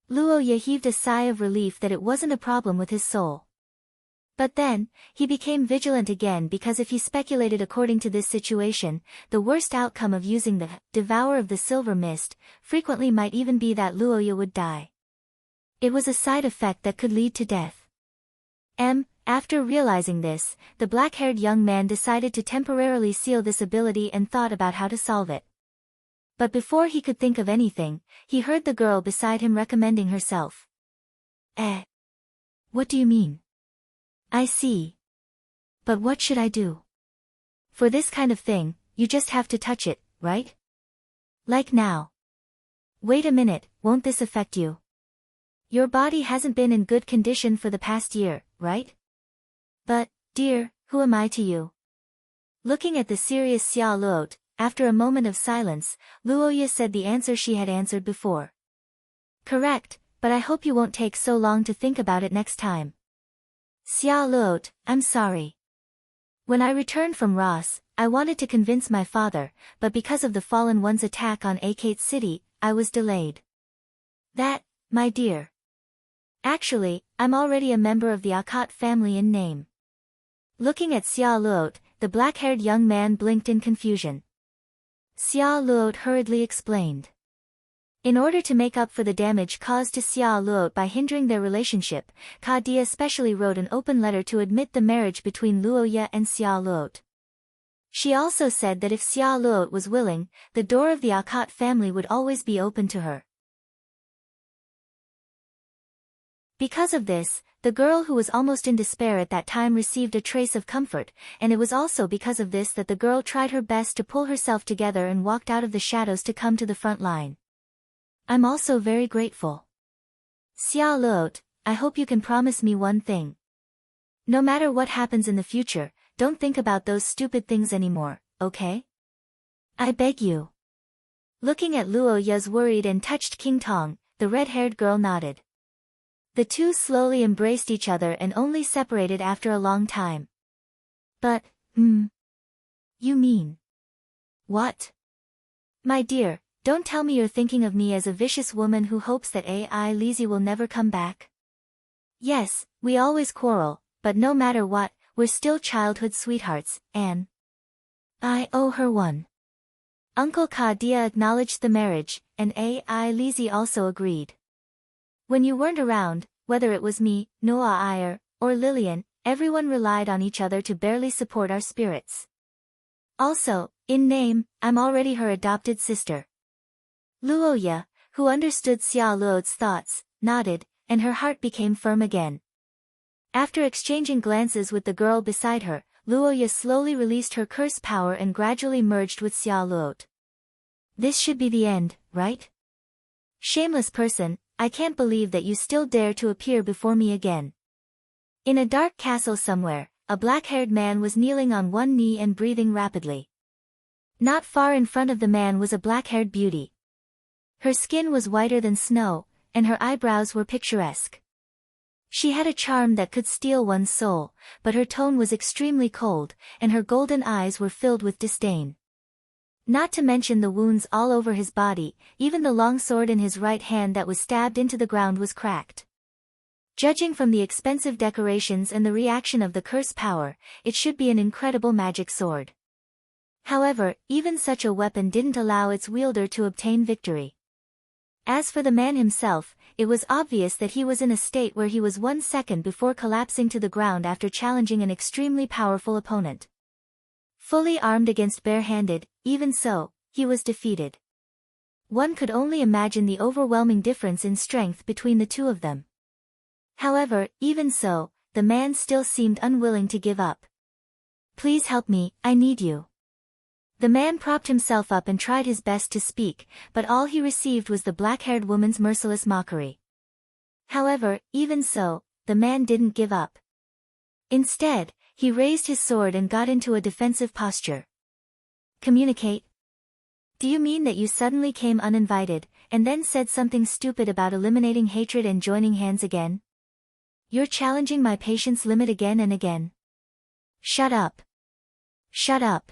Luoya heaved a sigh of relief that it wasn't a problem with his soul. But then, he became vigilant again because if he speculated according to this situation, the worst outcome of using the Devourer of the Silver Mist frequently might even be that Luoya would die. It was a side effect that could lead to death. After realizing this, the black-haired young man decided to temporarily seal this ability and thought about how to solve it. But before he could think of anything, he heard the girl beside him recommending herself. What do you mean? I see. But what should I do? For this kind of thing, you just have to touch it, right? Like now. Wait a minute, won't this affect you? Your body hasn't been in good condition for the past year, right? But, dear, who am I to you? Looking at the serious Xiao Luot, after a moment of silence, Luoya said the answer she had answered before. Correct, but I hope you won't take so long to think about it next time. Xiao Luot, I'm sorry. When I returned from Ross, I wanted to convince my father, but because of the Fallen One's attack on Akate City, I was delayed. That, my dear. Actually, I'm already a member of the Akate family in name. Looking at Xiao Luot, the black-haired young man blinked in confusion. Xiao Luot hurriedly explained. In order to make up for the damage caused to Xiao Luot by hindering their relationship, Ka Dia specially wrote an open letter to admit the marriage between Luoya and Xiao Luot. She also said that if Xiao Luot was willing, the door of the Akate family would always be open to her. Because of this, the girl who was almost in despair at that time received a trace of comfort, and it was also because of this that the girl tried her best to pull herself together and walked out of the shadows to come to the front line. I'm also very grateful. Xiao Luot, I hope you can promise me one thing. No matter what happens in the future, don't think about those stupid things anymore, okay? I beg you. Looking at Luoya's worried and touched King Tong, the red-haired girl nodded. The two slowly embraced each other and only separated after a long time. But, you mean? What? My dear, don't tell me you're thinking of me as a vicious woman who hopes that A.I. Lizzie will never come back. Yes, we always quarrel, but no matter what, we're still childhood sweethearts, and I owe her one. Uncle Ka Dia acknowledged the marriage, and A.I. Lizzie also agreed. When you weren't around, whether it was me, Noah Iyer, or Lillian, everyone relied on each other to barely support our spirits. Also, in name, I'm already her adopted sister. Luoya, who understood Xiao Luot's thoughts, nodded, and her heart became firm again. After exchanging glances with the girl beside her, Luoya slowly released her curse power and gradually merged with Xiao Luot. This should be the end, right? Shameless person, I can't believe that you still dare to appear before me again. In a dark castle somewhere, a black-haired man was kneeling on one knee and breathing rapidly. Not far in front of the man was a black-haired beauty. Her skin was whiter than snow, and her eyebrows were picturesque. She had a charm that could steal one's soul, but her tone was extremely cold, and her golden eyes were filled with disdain. Not to mention the wounds all over his body, even the long sword in his right hand that was stabbed into the ground was cracked. Judging from the expensive decorations and the reaction of the curse power, it should be an incredible magic sword. However, even such a weapon didn't allow its wielder to obtain victory. As for the man himself, it was obvious that he was in a state where he was 1 second before collapsing to the ground after challenging an extremely powerful opponent. Fully armed against bare-handed, even so, he was defeated. One could only imagine the overwhelming difference in strength between the two of them. However, even so, the man still seemed unwilling to give up. Please help me, I need you. The man propped himself up and tried his best to speak, but all he received was the black-haired woman's merciless mockery. However, even so, the man didn't give up. Instead, he raised his sword and got into a defensive posture. Communicate? Do you mean that you suddenly came uninvited, and then said something stupid about eliminating hatred and joining hands again? You're challenging my patience limit again and again. Shut up. Shut up.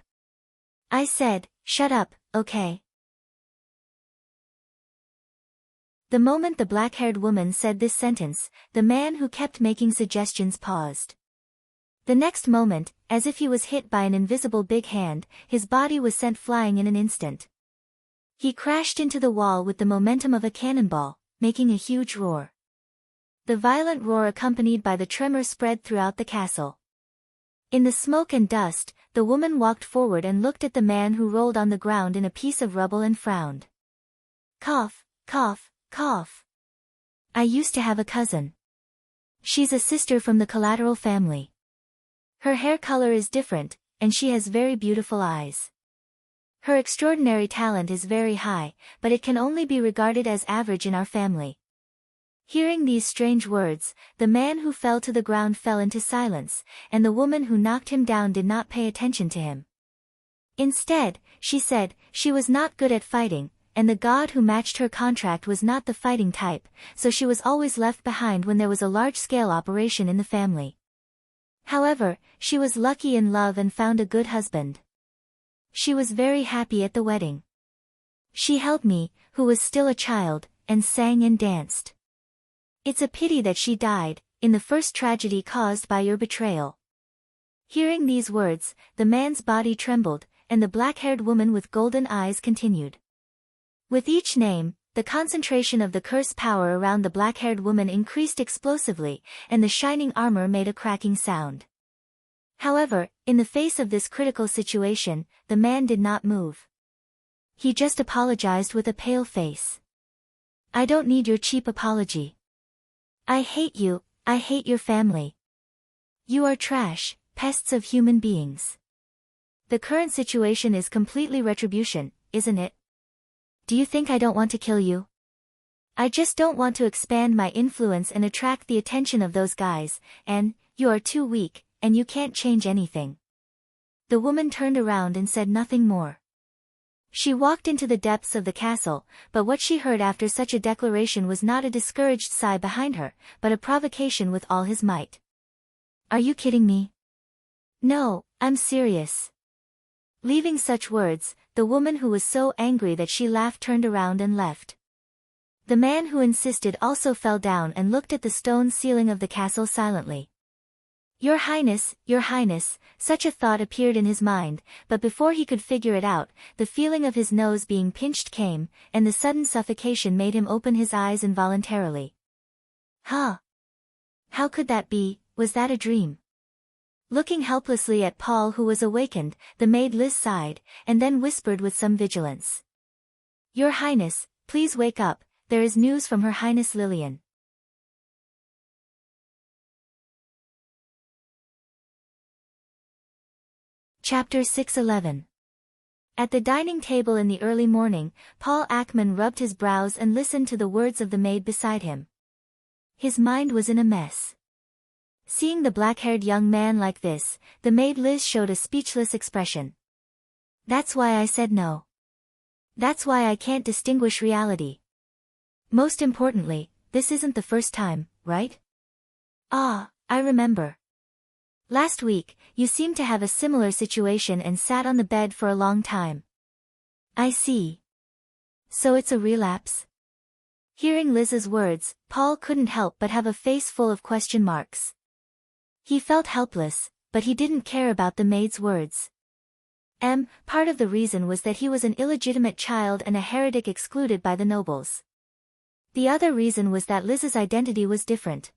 I said, shut up, okay? The moment the black-haired woman said this sentence, the man who kept making suggestions paused. The next moment, as if he was hit by an invisible big hand, his body was sent flying in an instant. He crashed into the wall with the momentum of a cannonball, making a huge roar. The violent roar accompanied by the tremor spread throughout the castle. In the smoke and dust, the woman walked forward and looked at the man who rolled on the ground in a piece of rubble and frowned. Cough, cough, cough. I used to have a cousin. She's a sister from the collateral family. Her hair color is different, and she has very beautiful eyes. Her extraordinary talent is very high, but it can only be regarded as average in our family. Hearing these strange words, the man who fell to the ground fell into silence, and the woman who knocked him down did not pay attention to him. Instead, she said, she was not good at fighting, and the god who matched her contract was not the fighting type, so she was always left behind when there was a large-scale operation in the family. However, she was lucky in love and found a good husband. She was very happy at the wedding. She held me, who was still a child, and sang and danced. It's a pity that she died, in the first tragedy caused by your betrayal. Hearing these words, the man's body trembled, and the black-haired woman with golden eyes continued. With each name, the concentration of the curse power around the black-haired woman increased explosively, and the shining armor made a cracking sound. However, in the face of this critical situation, the man did not move. He just apologized with a pale face. I don't need your cheap apology. I hate you, I hate your family. You are trash, pests of human beings. The current situation is completely retribution, isn't it? Do you think I don't want to kill you? I just don't want to expand my influence and attract the attention of those guys, and, you are too weak, and you can't change anything. The woman turned around and said nothing more. She walked into the depths of the castle, but what she heard after such a declaration was not a discouraged sigh behind her, but a provocation with all his might. Are you kidding me? No, I'm serious. Leaving such words, the woman who was so angry that she laughed turned around and left. The man who insisted also fell down and looked at the stone ceiling of the castle silently. Your Highness, such a thought appeared in his mind, but before he could figure it out, the feeling of his nose being pinched came, and the sudden suffocation made him open his eyes involuntarily. Huh? How could that be? Was that a dream? Looking helplessly at Paul who was awakened, the maid Liz sighed, and then whispered with some vigilance. Your Highness, please wake up, there is news from Her Highness Lillian. Chapter 611. At the dining table in the early morning, Paul Ackman rubbed his brows and listened to the words of the maid beside him. His mind was in a mess. Seeing the black-haired young man like this, the maid Liz showed a speechless expression. That's why I said no. That's why I can't distinguish reality. Most importantly, this isn't the first time, right? Ah, I remember. Last week, you seemed to have a similar situation and sat on the bed for a long time. I see. So it's a relapse? Hearing Liz's words, Paul couldn't help but have a face full of question marks. He felt helpless, but he didn't care about the maid's words. Part of the reason was that he was an illegitimate child and a heretic excluded by the nobles. The other reason was that Liz's identity was different.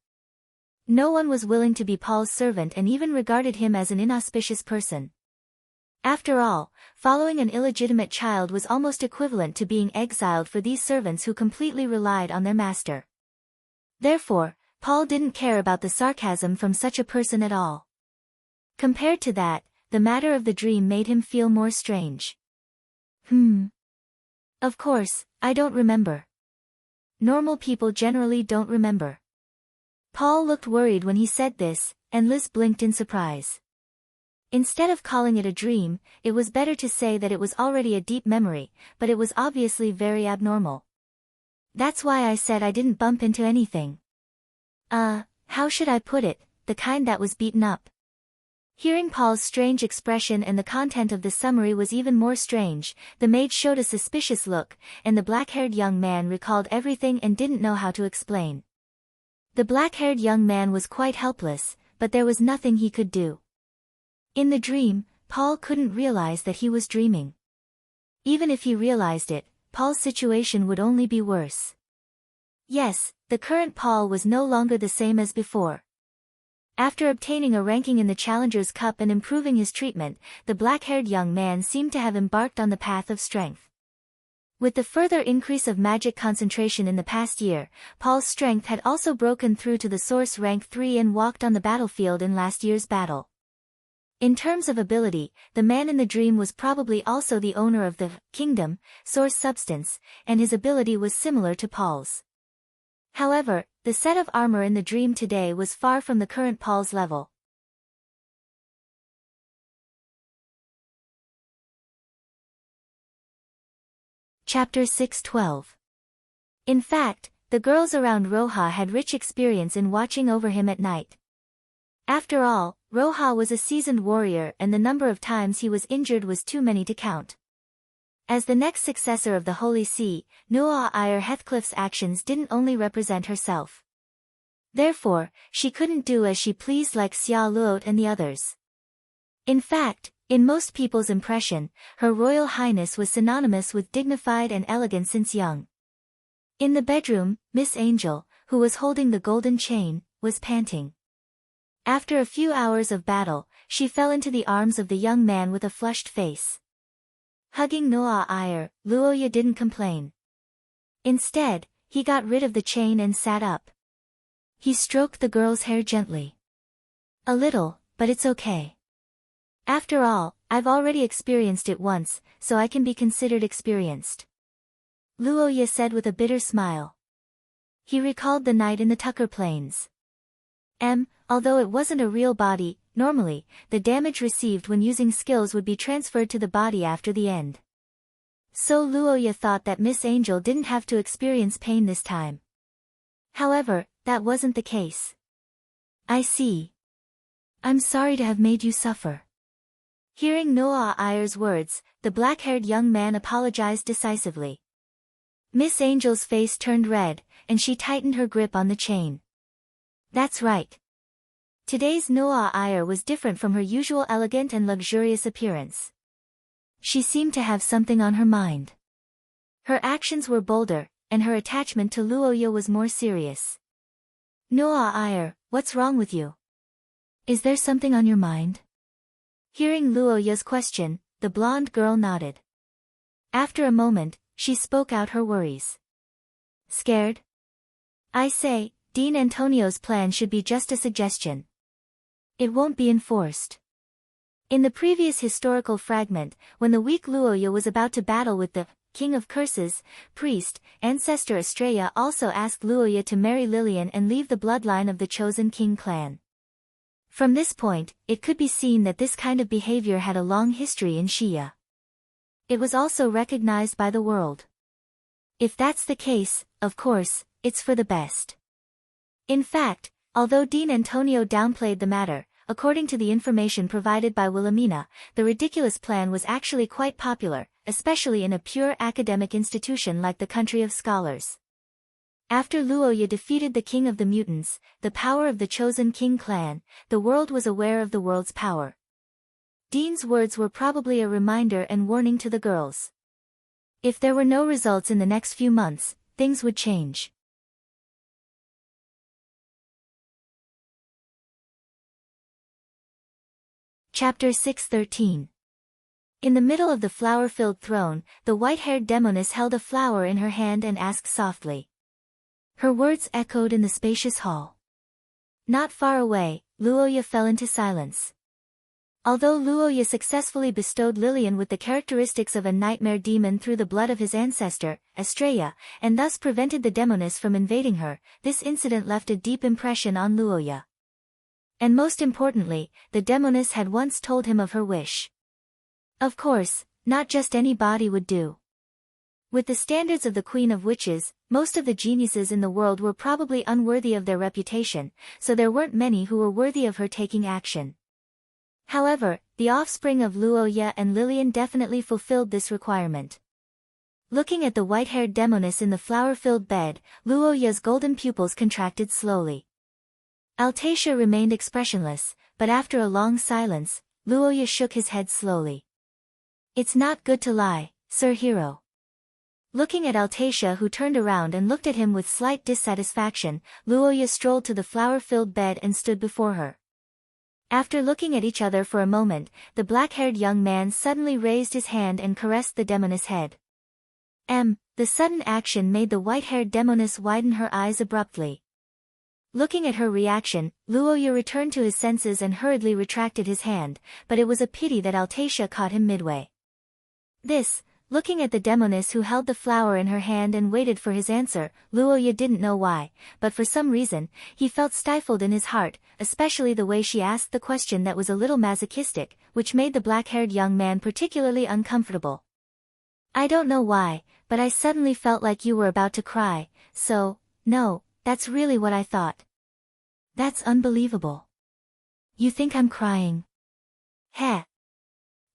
No one was willing to be Paul's servant and even regarded him as an inauspicious person. After all, following an illegitimate child was almost equivalent to being exiled for these servants who completely relied on their master. Therefore, Paul didn't care about the sarcasm from such a person at all. Compared to that, the matter of the dream made him feel more strange. Of course, I don't remember. Normal people generally don't remember. Paul looked worried when he said this, and Liz blinked in surprise. Instead of calling it a dream, it was better to say that it was already a deep memory, but it was obviously very abnormal. That's why I said I didn't bump into anything. How should I put it, the kind that was beaten up. Hearing Paul's strange expression and the content of the summary was even more strange, the maid showed a suspicious look, and the black-haired young man recalled everything and didn't know how to explain. The black-haired young man was quite helpless, but there was nothing he could do. In the dream, Paul couldn't realize that he was dreaming. Even if he realized it, Paul's situation would only be worse. Yes, the current Paul was no longer the same as before. After obtaining a ranking in the Challengers Cup and improving his treatment, the black-haired young man seemed to have embarked on the path of strength. With the further increase of magic concentration in the past year, Paul's strength had also broken through to the Source Rank 3 and walked on the battlefield in last year's battle. In terms of ability, the man in the dream was probably also the owner of the kingdom, Source Substance, and his ability was similar to Paul's. However, the set of armor in the dream today was far from the current Paul's level. Chapter 6:12. In fact, the girls around Roha had rich experience in watching over him at night. After all, Roha was a seasoned warrior and the number of times he was injured was too many to count. As the next successor of the Holy See, Nu'a-ir Heathcliff's actions didn't only represent herself. Therefore, she couldn't do as she pleased like Xia Luot and the others. In fact, in most people's impression, Her Royal Highness was synonymous with dignified and elegant since young. In the bedroom, Miss Angel, who was holding the golden chain, was panting. After a few hours of battle, she fell into the arms of the young man with a flushed face. Hugging Nu'a-ir, Luoya didn't complain. Instead, he got rid of the chain and sat up. He stroked the girl's hair gently. A little, but it's okay. After all, I've already experienced it once, so I can be considered experienced. Luoya said with a bitter smile. He recalled the night in the Tucker Plains. Although it wasn't a real body, normally, the damage received when using skills would be transferred to the body after the end. So Luoya thought that Miss Angel didn't have to experience pain this time. However, that wasn't the case. I see. I'm sorry to have made you suffer. Hearing Nu'a-ir's words, the black-haired young man apologized decisively. Miss Angel's face turned red, and she tightened her grip on the chain. That's right. Today's Nu'a-ir was different from her usual elegant and luxurious appearance. She seemed to have something on her mind. Her actions were bolder, and her attachment to Luoya was more serious. Nu'a-ir, what's wrong with you? Is there something on your mind? Hearing Luoya's question, the blonde girl nodded. After a moment, she spoke out her worries. Scared? I say, Dean Antonio's plan should be just a suggestion. It won't be enforced. In the previous historical fragment, when the weak Luoya was about to battle with the King of Curses, priest, ancestor Estrella also asked Luoya to marry Lillian and leave the bloodline of the chosen king clan. From this point, it could be seen that this kind of behavior had a long history in Xia. It was also recognized by the world. If that's the case, of course, it's for the best. In fact, although Dean Antonio downplayed the matter, according to the information provided by Wilhelmina, the ridiculous plan was actually quite popular, especially in a pure academic institution like the Country of Scholars. After Luoya defeated the King of the Mutants, the power of the chosen king clan, the world was aware of the world's power. Dean's words were probably a reminder and warning to the girls. If there were no results in the next few months, things would change. Chapter 6:13. In the middle of the flower-filled throne, the white-haired demoness held a flower in her hand and asked softly. Her words echoed in the spacious hall. Not far away, Luoya fell into silence. Although Luoya successfully bestowed Lillian with the characteristics of a nightmare demon through the blood of his ancestor, Estrella, and thus prevented the demoness from invading her, this incident left a deep impression on Luoya. And most importantly, the demoness had once told him of her wish. Of course, not just any body would do. With the standards of the Queen of Witches, most of the geniuses in the world were probably unworthy of their reputation, so there weren't many who were worthy of her taking action. However, the offspring of Luoya and Lillian definitely fulfilled this requirement. Looking at the white-haired demoness in the flower-filled bed, Luoya's golden pupils contracted slowly. Altacia remained expressionless, but after a long silence, Luoya shook his head slowly. It's not good to lie, Sir Hero. Looking at Altacia, who turned around and looked at him with slight dissatisfaction, Luoya strolled to the flower-filled bed and stood before her. After looking at each other for a moment, the black-haired young man suddenly raised his hand and caressed the demoness' head. The sudden action made the white-haired demoness widen her eyes abruptly. Looking at her reaction, Luoya returned to his senses and hurriedly retracted his hand, but it was a pity that Altacia caught him midway. This, looking at the demoness who held the flower in her hand and waited for his answer. Luoya didn't know why, but for some reason, he felt stifled in his heart, especially the way she asked the question that was a little masochistic, which made the black-haired young man particularly uncomfortable. I don't know why, but I suddenly felt like you were about to cry, so, no, that's really what I thought. That's unbelievable. You think I'm crying? Heh.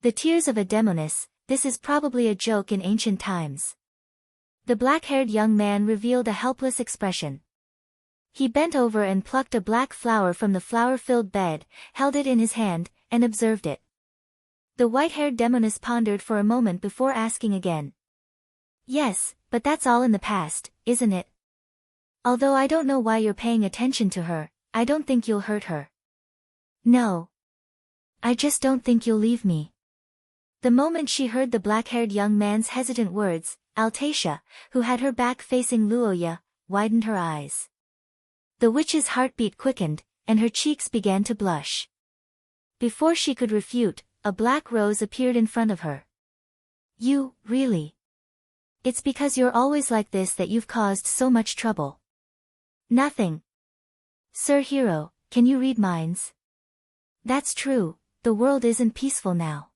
The tears of a demoness, this is probably a joke in ancient times. The black-haired young man revealed a helpless expression. He bent over and plucked a black flower from the flower-filled bed, held it in his hand, and observed it. The white-haired demoness pondered for a moment before asking again. Yes, but that's all in the past, isn't it? Although I don't know why you're paying attention to her, I don't think you'll hurt her. No. I just don't think you'll leave me. The moment she heard the black-haired young man's hesitant words, Altacia, who had her back facing Luoya, widened her eyes. The witch's heartbeat quickened, and her cheeks began to blush. Before she could refute, a black rose appeared in front of her. You, really? It's because you're always like this that you've caused so much trouble. Nothing. Sir Hero, can you read minds? That's true, the world isn't peaceful now.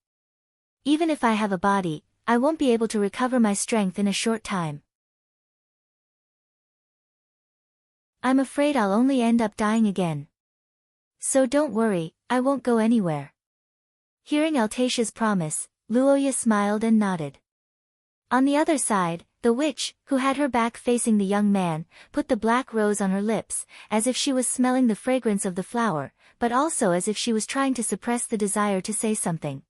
Even if I have a body, I won't be able to recover my strength in a short time. I'm afraid I'll only end up dying again. So don't worry, I won't go anywhere. Hearing Altacia's promise, Luoya smiled and nodded. On the other side, the witch, who had her back facing the young man, put the black rose on her lips, as if she was smelling the fragrance of the flower, but also as if she was trying to suppress the desire to say something.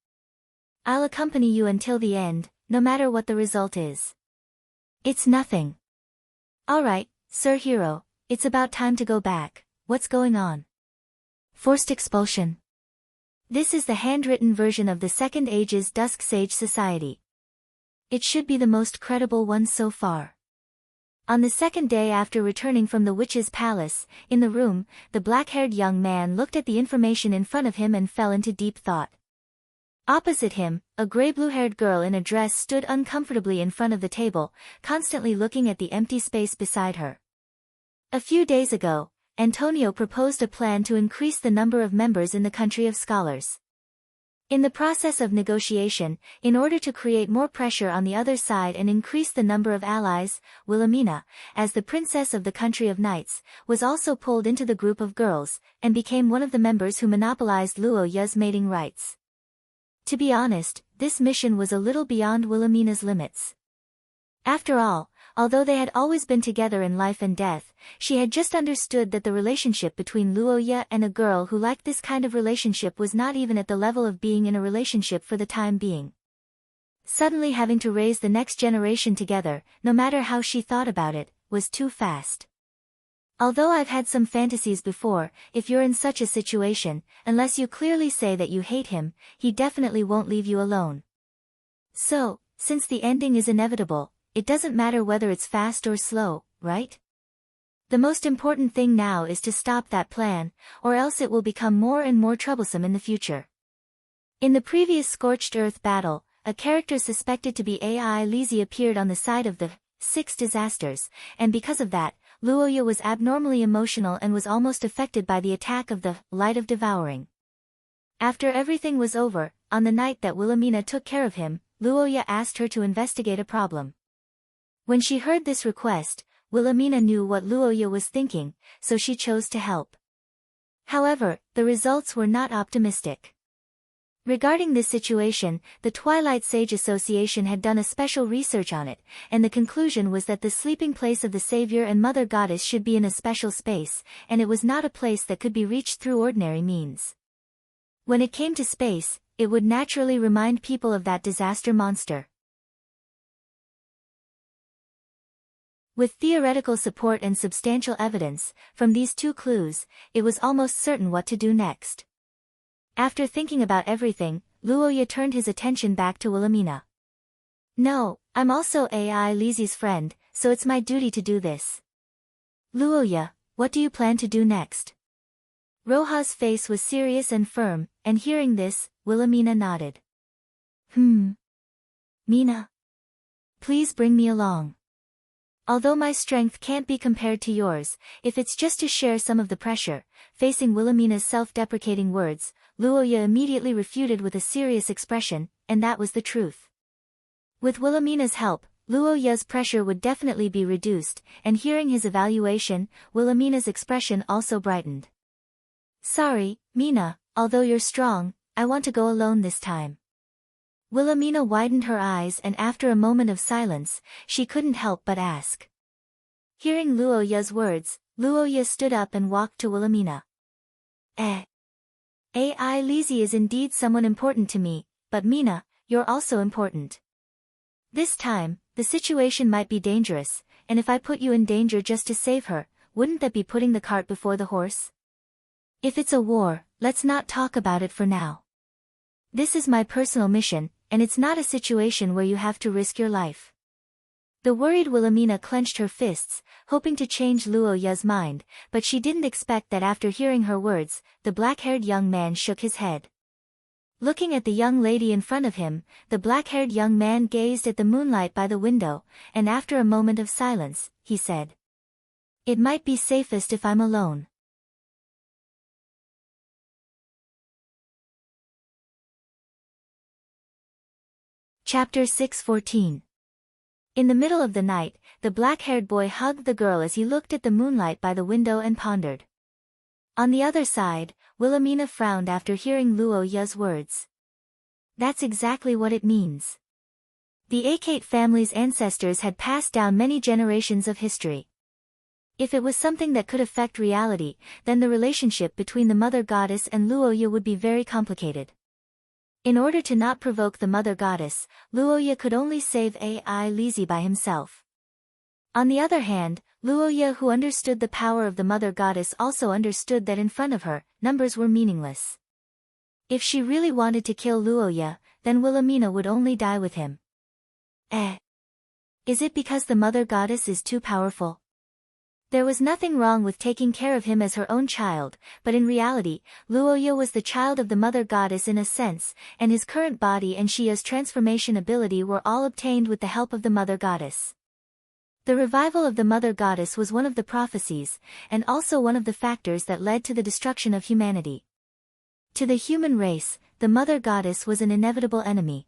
I'll accompany you until the end, no matter what the result is. It's nothing. Alright, Sir Hero, it's about time to go back. What's going on? Forced expulsion. This is the handwritten version of the Second Age's Dusk Sage Society. It should be the most credible one so far. On the second day after returning from the witch's palace, in the room, the black-haired young man looked at the information in front of him and fell into deep thought. Opposite him, a gray-blue-haired girl in a dress stood uncomfortably in front of the table, constantly looking at the empty space beside her. A few days ago, Antonio proposed a plan to increase the number of members in the country of scholars. In the process of negotiation, in order to create more pressure on the other side and increase the number of allies, Wilhelmina, as the princess of the country of knights, was also pulled into the group of girls, and became one of the members who monopolized Luoya's mating rights. To be honest, this mission was a little beyond Wilhelmina's limits. After all, although they had always been together in life and death, she had just understood that the relationship between Luoya and a girl who liked this kind of relationship was not even at the level of being in a relationship for the time being. Suddenly having to raise the next generation together, no matter how she thought about it, was too fast. Although I've had some fantasies before, if you're in such a situation, unless you clearly say that you hate him, he definitely won't leave you alone. So, since the ending is inevitable, it doesn't matter whether it's fast or slow, right? The most important thing now is to stop that plan, or else it will become more and more troublesome in the future. In the previous Scorched Earth battle, a character suspected to be AI Lizzie appeared on the side of the 6 disasters, and because of that, Luoya was abnormally emotional and was almost affected by the attack of the Light of Devouring. After everything was over, on the night that Wilhelmina took care of him, Luoya asked her to investigate a problem. When she heard this request, Wilhelmina knew what Luoya was thinking, so she chose to help. However, the results were not optimistic. Regarding this situation, the Twilight Sage Association had done a special research on it, and the conclusion was that the sleeping place of the Savior and Mother Goddess should be in a special space, and it was not a place that could be reached through ordinary means. When it came to space, it would naturally remind people of that disaster monster. With theoretical support and substantial evidence, from these 2 clues, it was almost certain what to do next. After thinking about everything, Luoya turned his attention back to Wilhelmina. No, I'm also AI Lizzie's friend, so it's my duty to do this. Luoya, what do you plan to do next? Roja's face was serious and firm, and hearing this, Wilhelmina nodded. Mina. Please bring me along. Although my strength can't be compared to yours, if it's just to share some of the pressure, facing Wilhelmina's self-deprecating words, Luoya immediately refuted with a serious expression, and that was the truth. With Wilhelmina's help, Luoya's pressure would definitely be reduced, and hearing his evaluation, Wilhelmina's expression also brightened. Sorry, Mina, although you're strong, I want to go alone this time. Wilhelmina widened her eyes, and after a moment of silence, she couldn't help but ask. Hearing Luoya's words, Luoya stood up and walked to Wilhelmina. AI Lizzie is indeed someone important to me, but Mina, you're also important. This time, the situation might be dangerous, and if I put you in danger just to save her, wouldn't that be putting the cart before the horse? If it's a war, let's not talk about it for now. This is my personal mission, and it's not a situation where you have to risk your life. The worried Wilhelmina clenched her fists, hoping to change Luoya's mind, but she didn't expect that after hearing her words, the black-haired young man shook his head. Looking at the young lady in front of him, the black-haired young man gazed at the moonlight by the window, and after a moment of silence, he said, "It might be safest if I'm alone." Chapter 6:14. In the middle of the night, the black-haired boy hugged the girl as he looked at the moonlight by the window and pondered. On the other side, Wilhelmina frowned after hearing Luoya's words. That's exactly what it means. The Akate family's ancestors had passed down many generations of history. If it was something that could affect reality, then the relationship between the mother goddess and Luoya would be very complicated. In order to not provoke the mother goddess, Luoya could only save AI Lizzie by himself. On the other hand, Luoya, who understood the power of the mother goddess, also understood that in front of her, numbers were meaningless. If she really wanted to kill Luoya, then Wilhelmina would only die with him. Is it because the mother goddess is too powerful? There was nothing wrong with taking care of him as her own child, but in reality, Luoya was the child of the mother goddess in a sense, and his current body and Shia's transformation ability were all obtained with the help of the mother goddess. The revival of the mother goddess was one of the prophecies, and also one of the factors that led to the destruction of humanity. To the human race, the mother goddess was an inevitable enemy.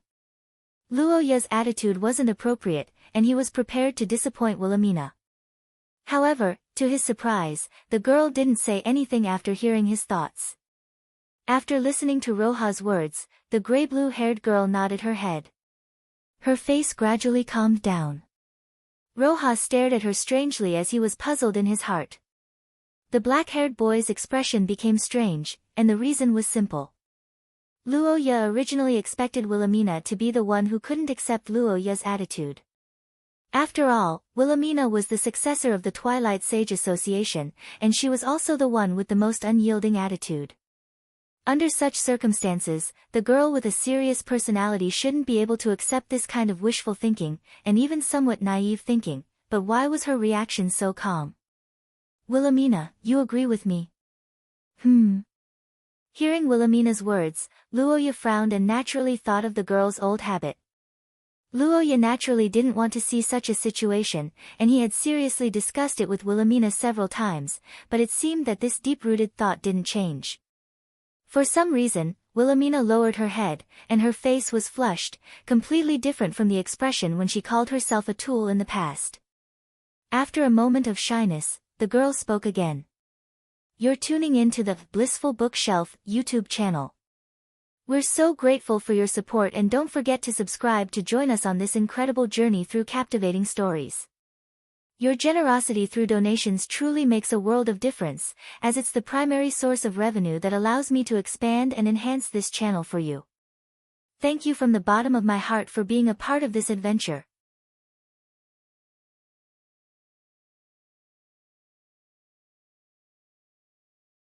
Luoya's attitude wasn't appropriate, and he was prepared to disappoint Wilhelmina. However, to his surprise, the girl didn't say anything after hearing his thoughts. After listening to Roha's words, the gray-blue-haired girl nodded her head. Her face gradually calmed down. Roha stared at her strangely as he was puzzled in his heart. The black-haired boy's expression became strange, and the reason was simple. Luoya originally expected Wilhelmina to be the one who couldn't accept Luoya's attitude. After all, Wilhelmina was the successor of the Twilight Sage Association, and she was also the one with the most unyielding attitude. Under such circumstances, the girl with a serious personality shouldn't be able to accept this kind of wishful thinking, and even somewhat naive thinking, but why was her reaction so calm? Wilhelmina, you agree with me? Hearing Wilhelmina's words, Luoya frowned and naturally thought of the girl's old habit. Luoya naturally didn't want to see such a situation, and he had seriously discussed it with Wilhelmina several times, but it seemed that this deep-rooted thought didn't change. For some reason, Wilhelmina lowered her head, and her face was flushed, completely different from the expression when she called herself a tool in the past. After a moment of shyness, the girl spoke again. You're tuning in to the Blissful Bookshelf YouTube channel. We're so grateful for your support, and don't forget to subscribe to join us on this incredible journey through captivating stories. Your generosity through donations truly makes a world of difference, as it's the primary source of revenue that allows me to expand and enhance this channel for you. Thank you from the bottom of my heart for being a part of this adventure.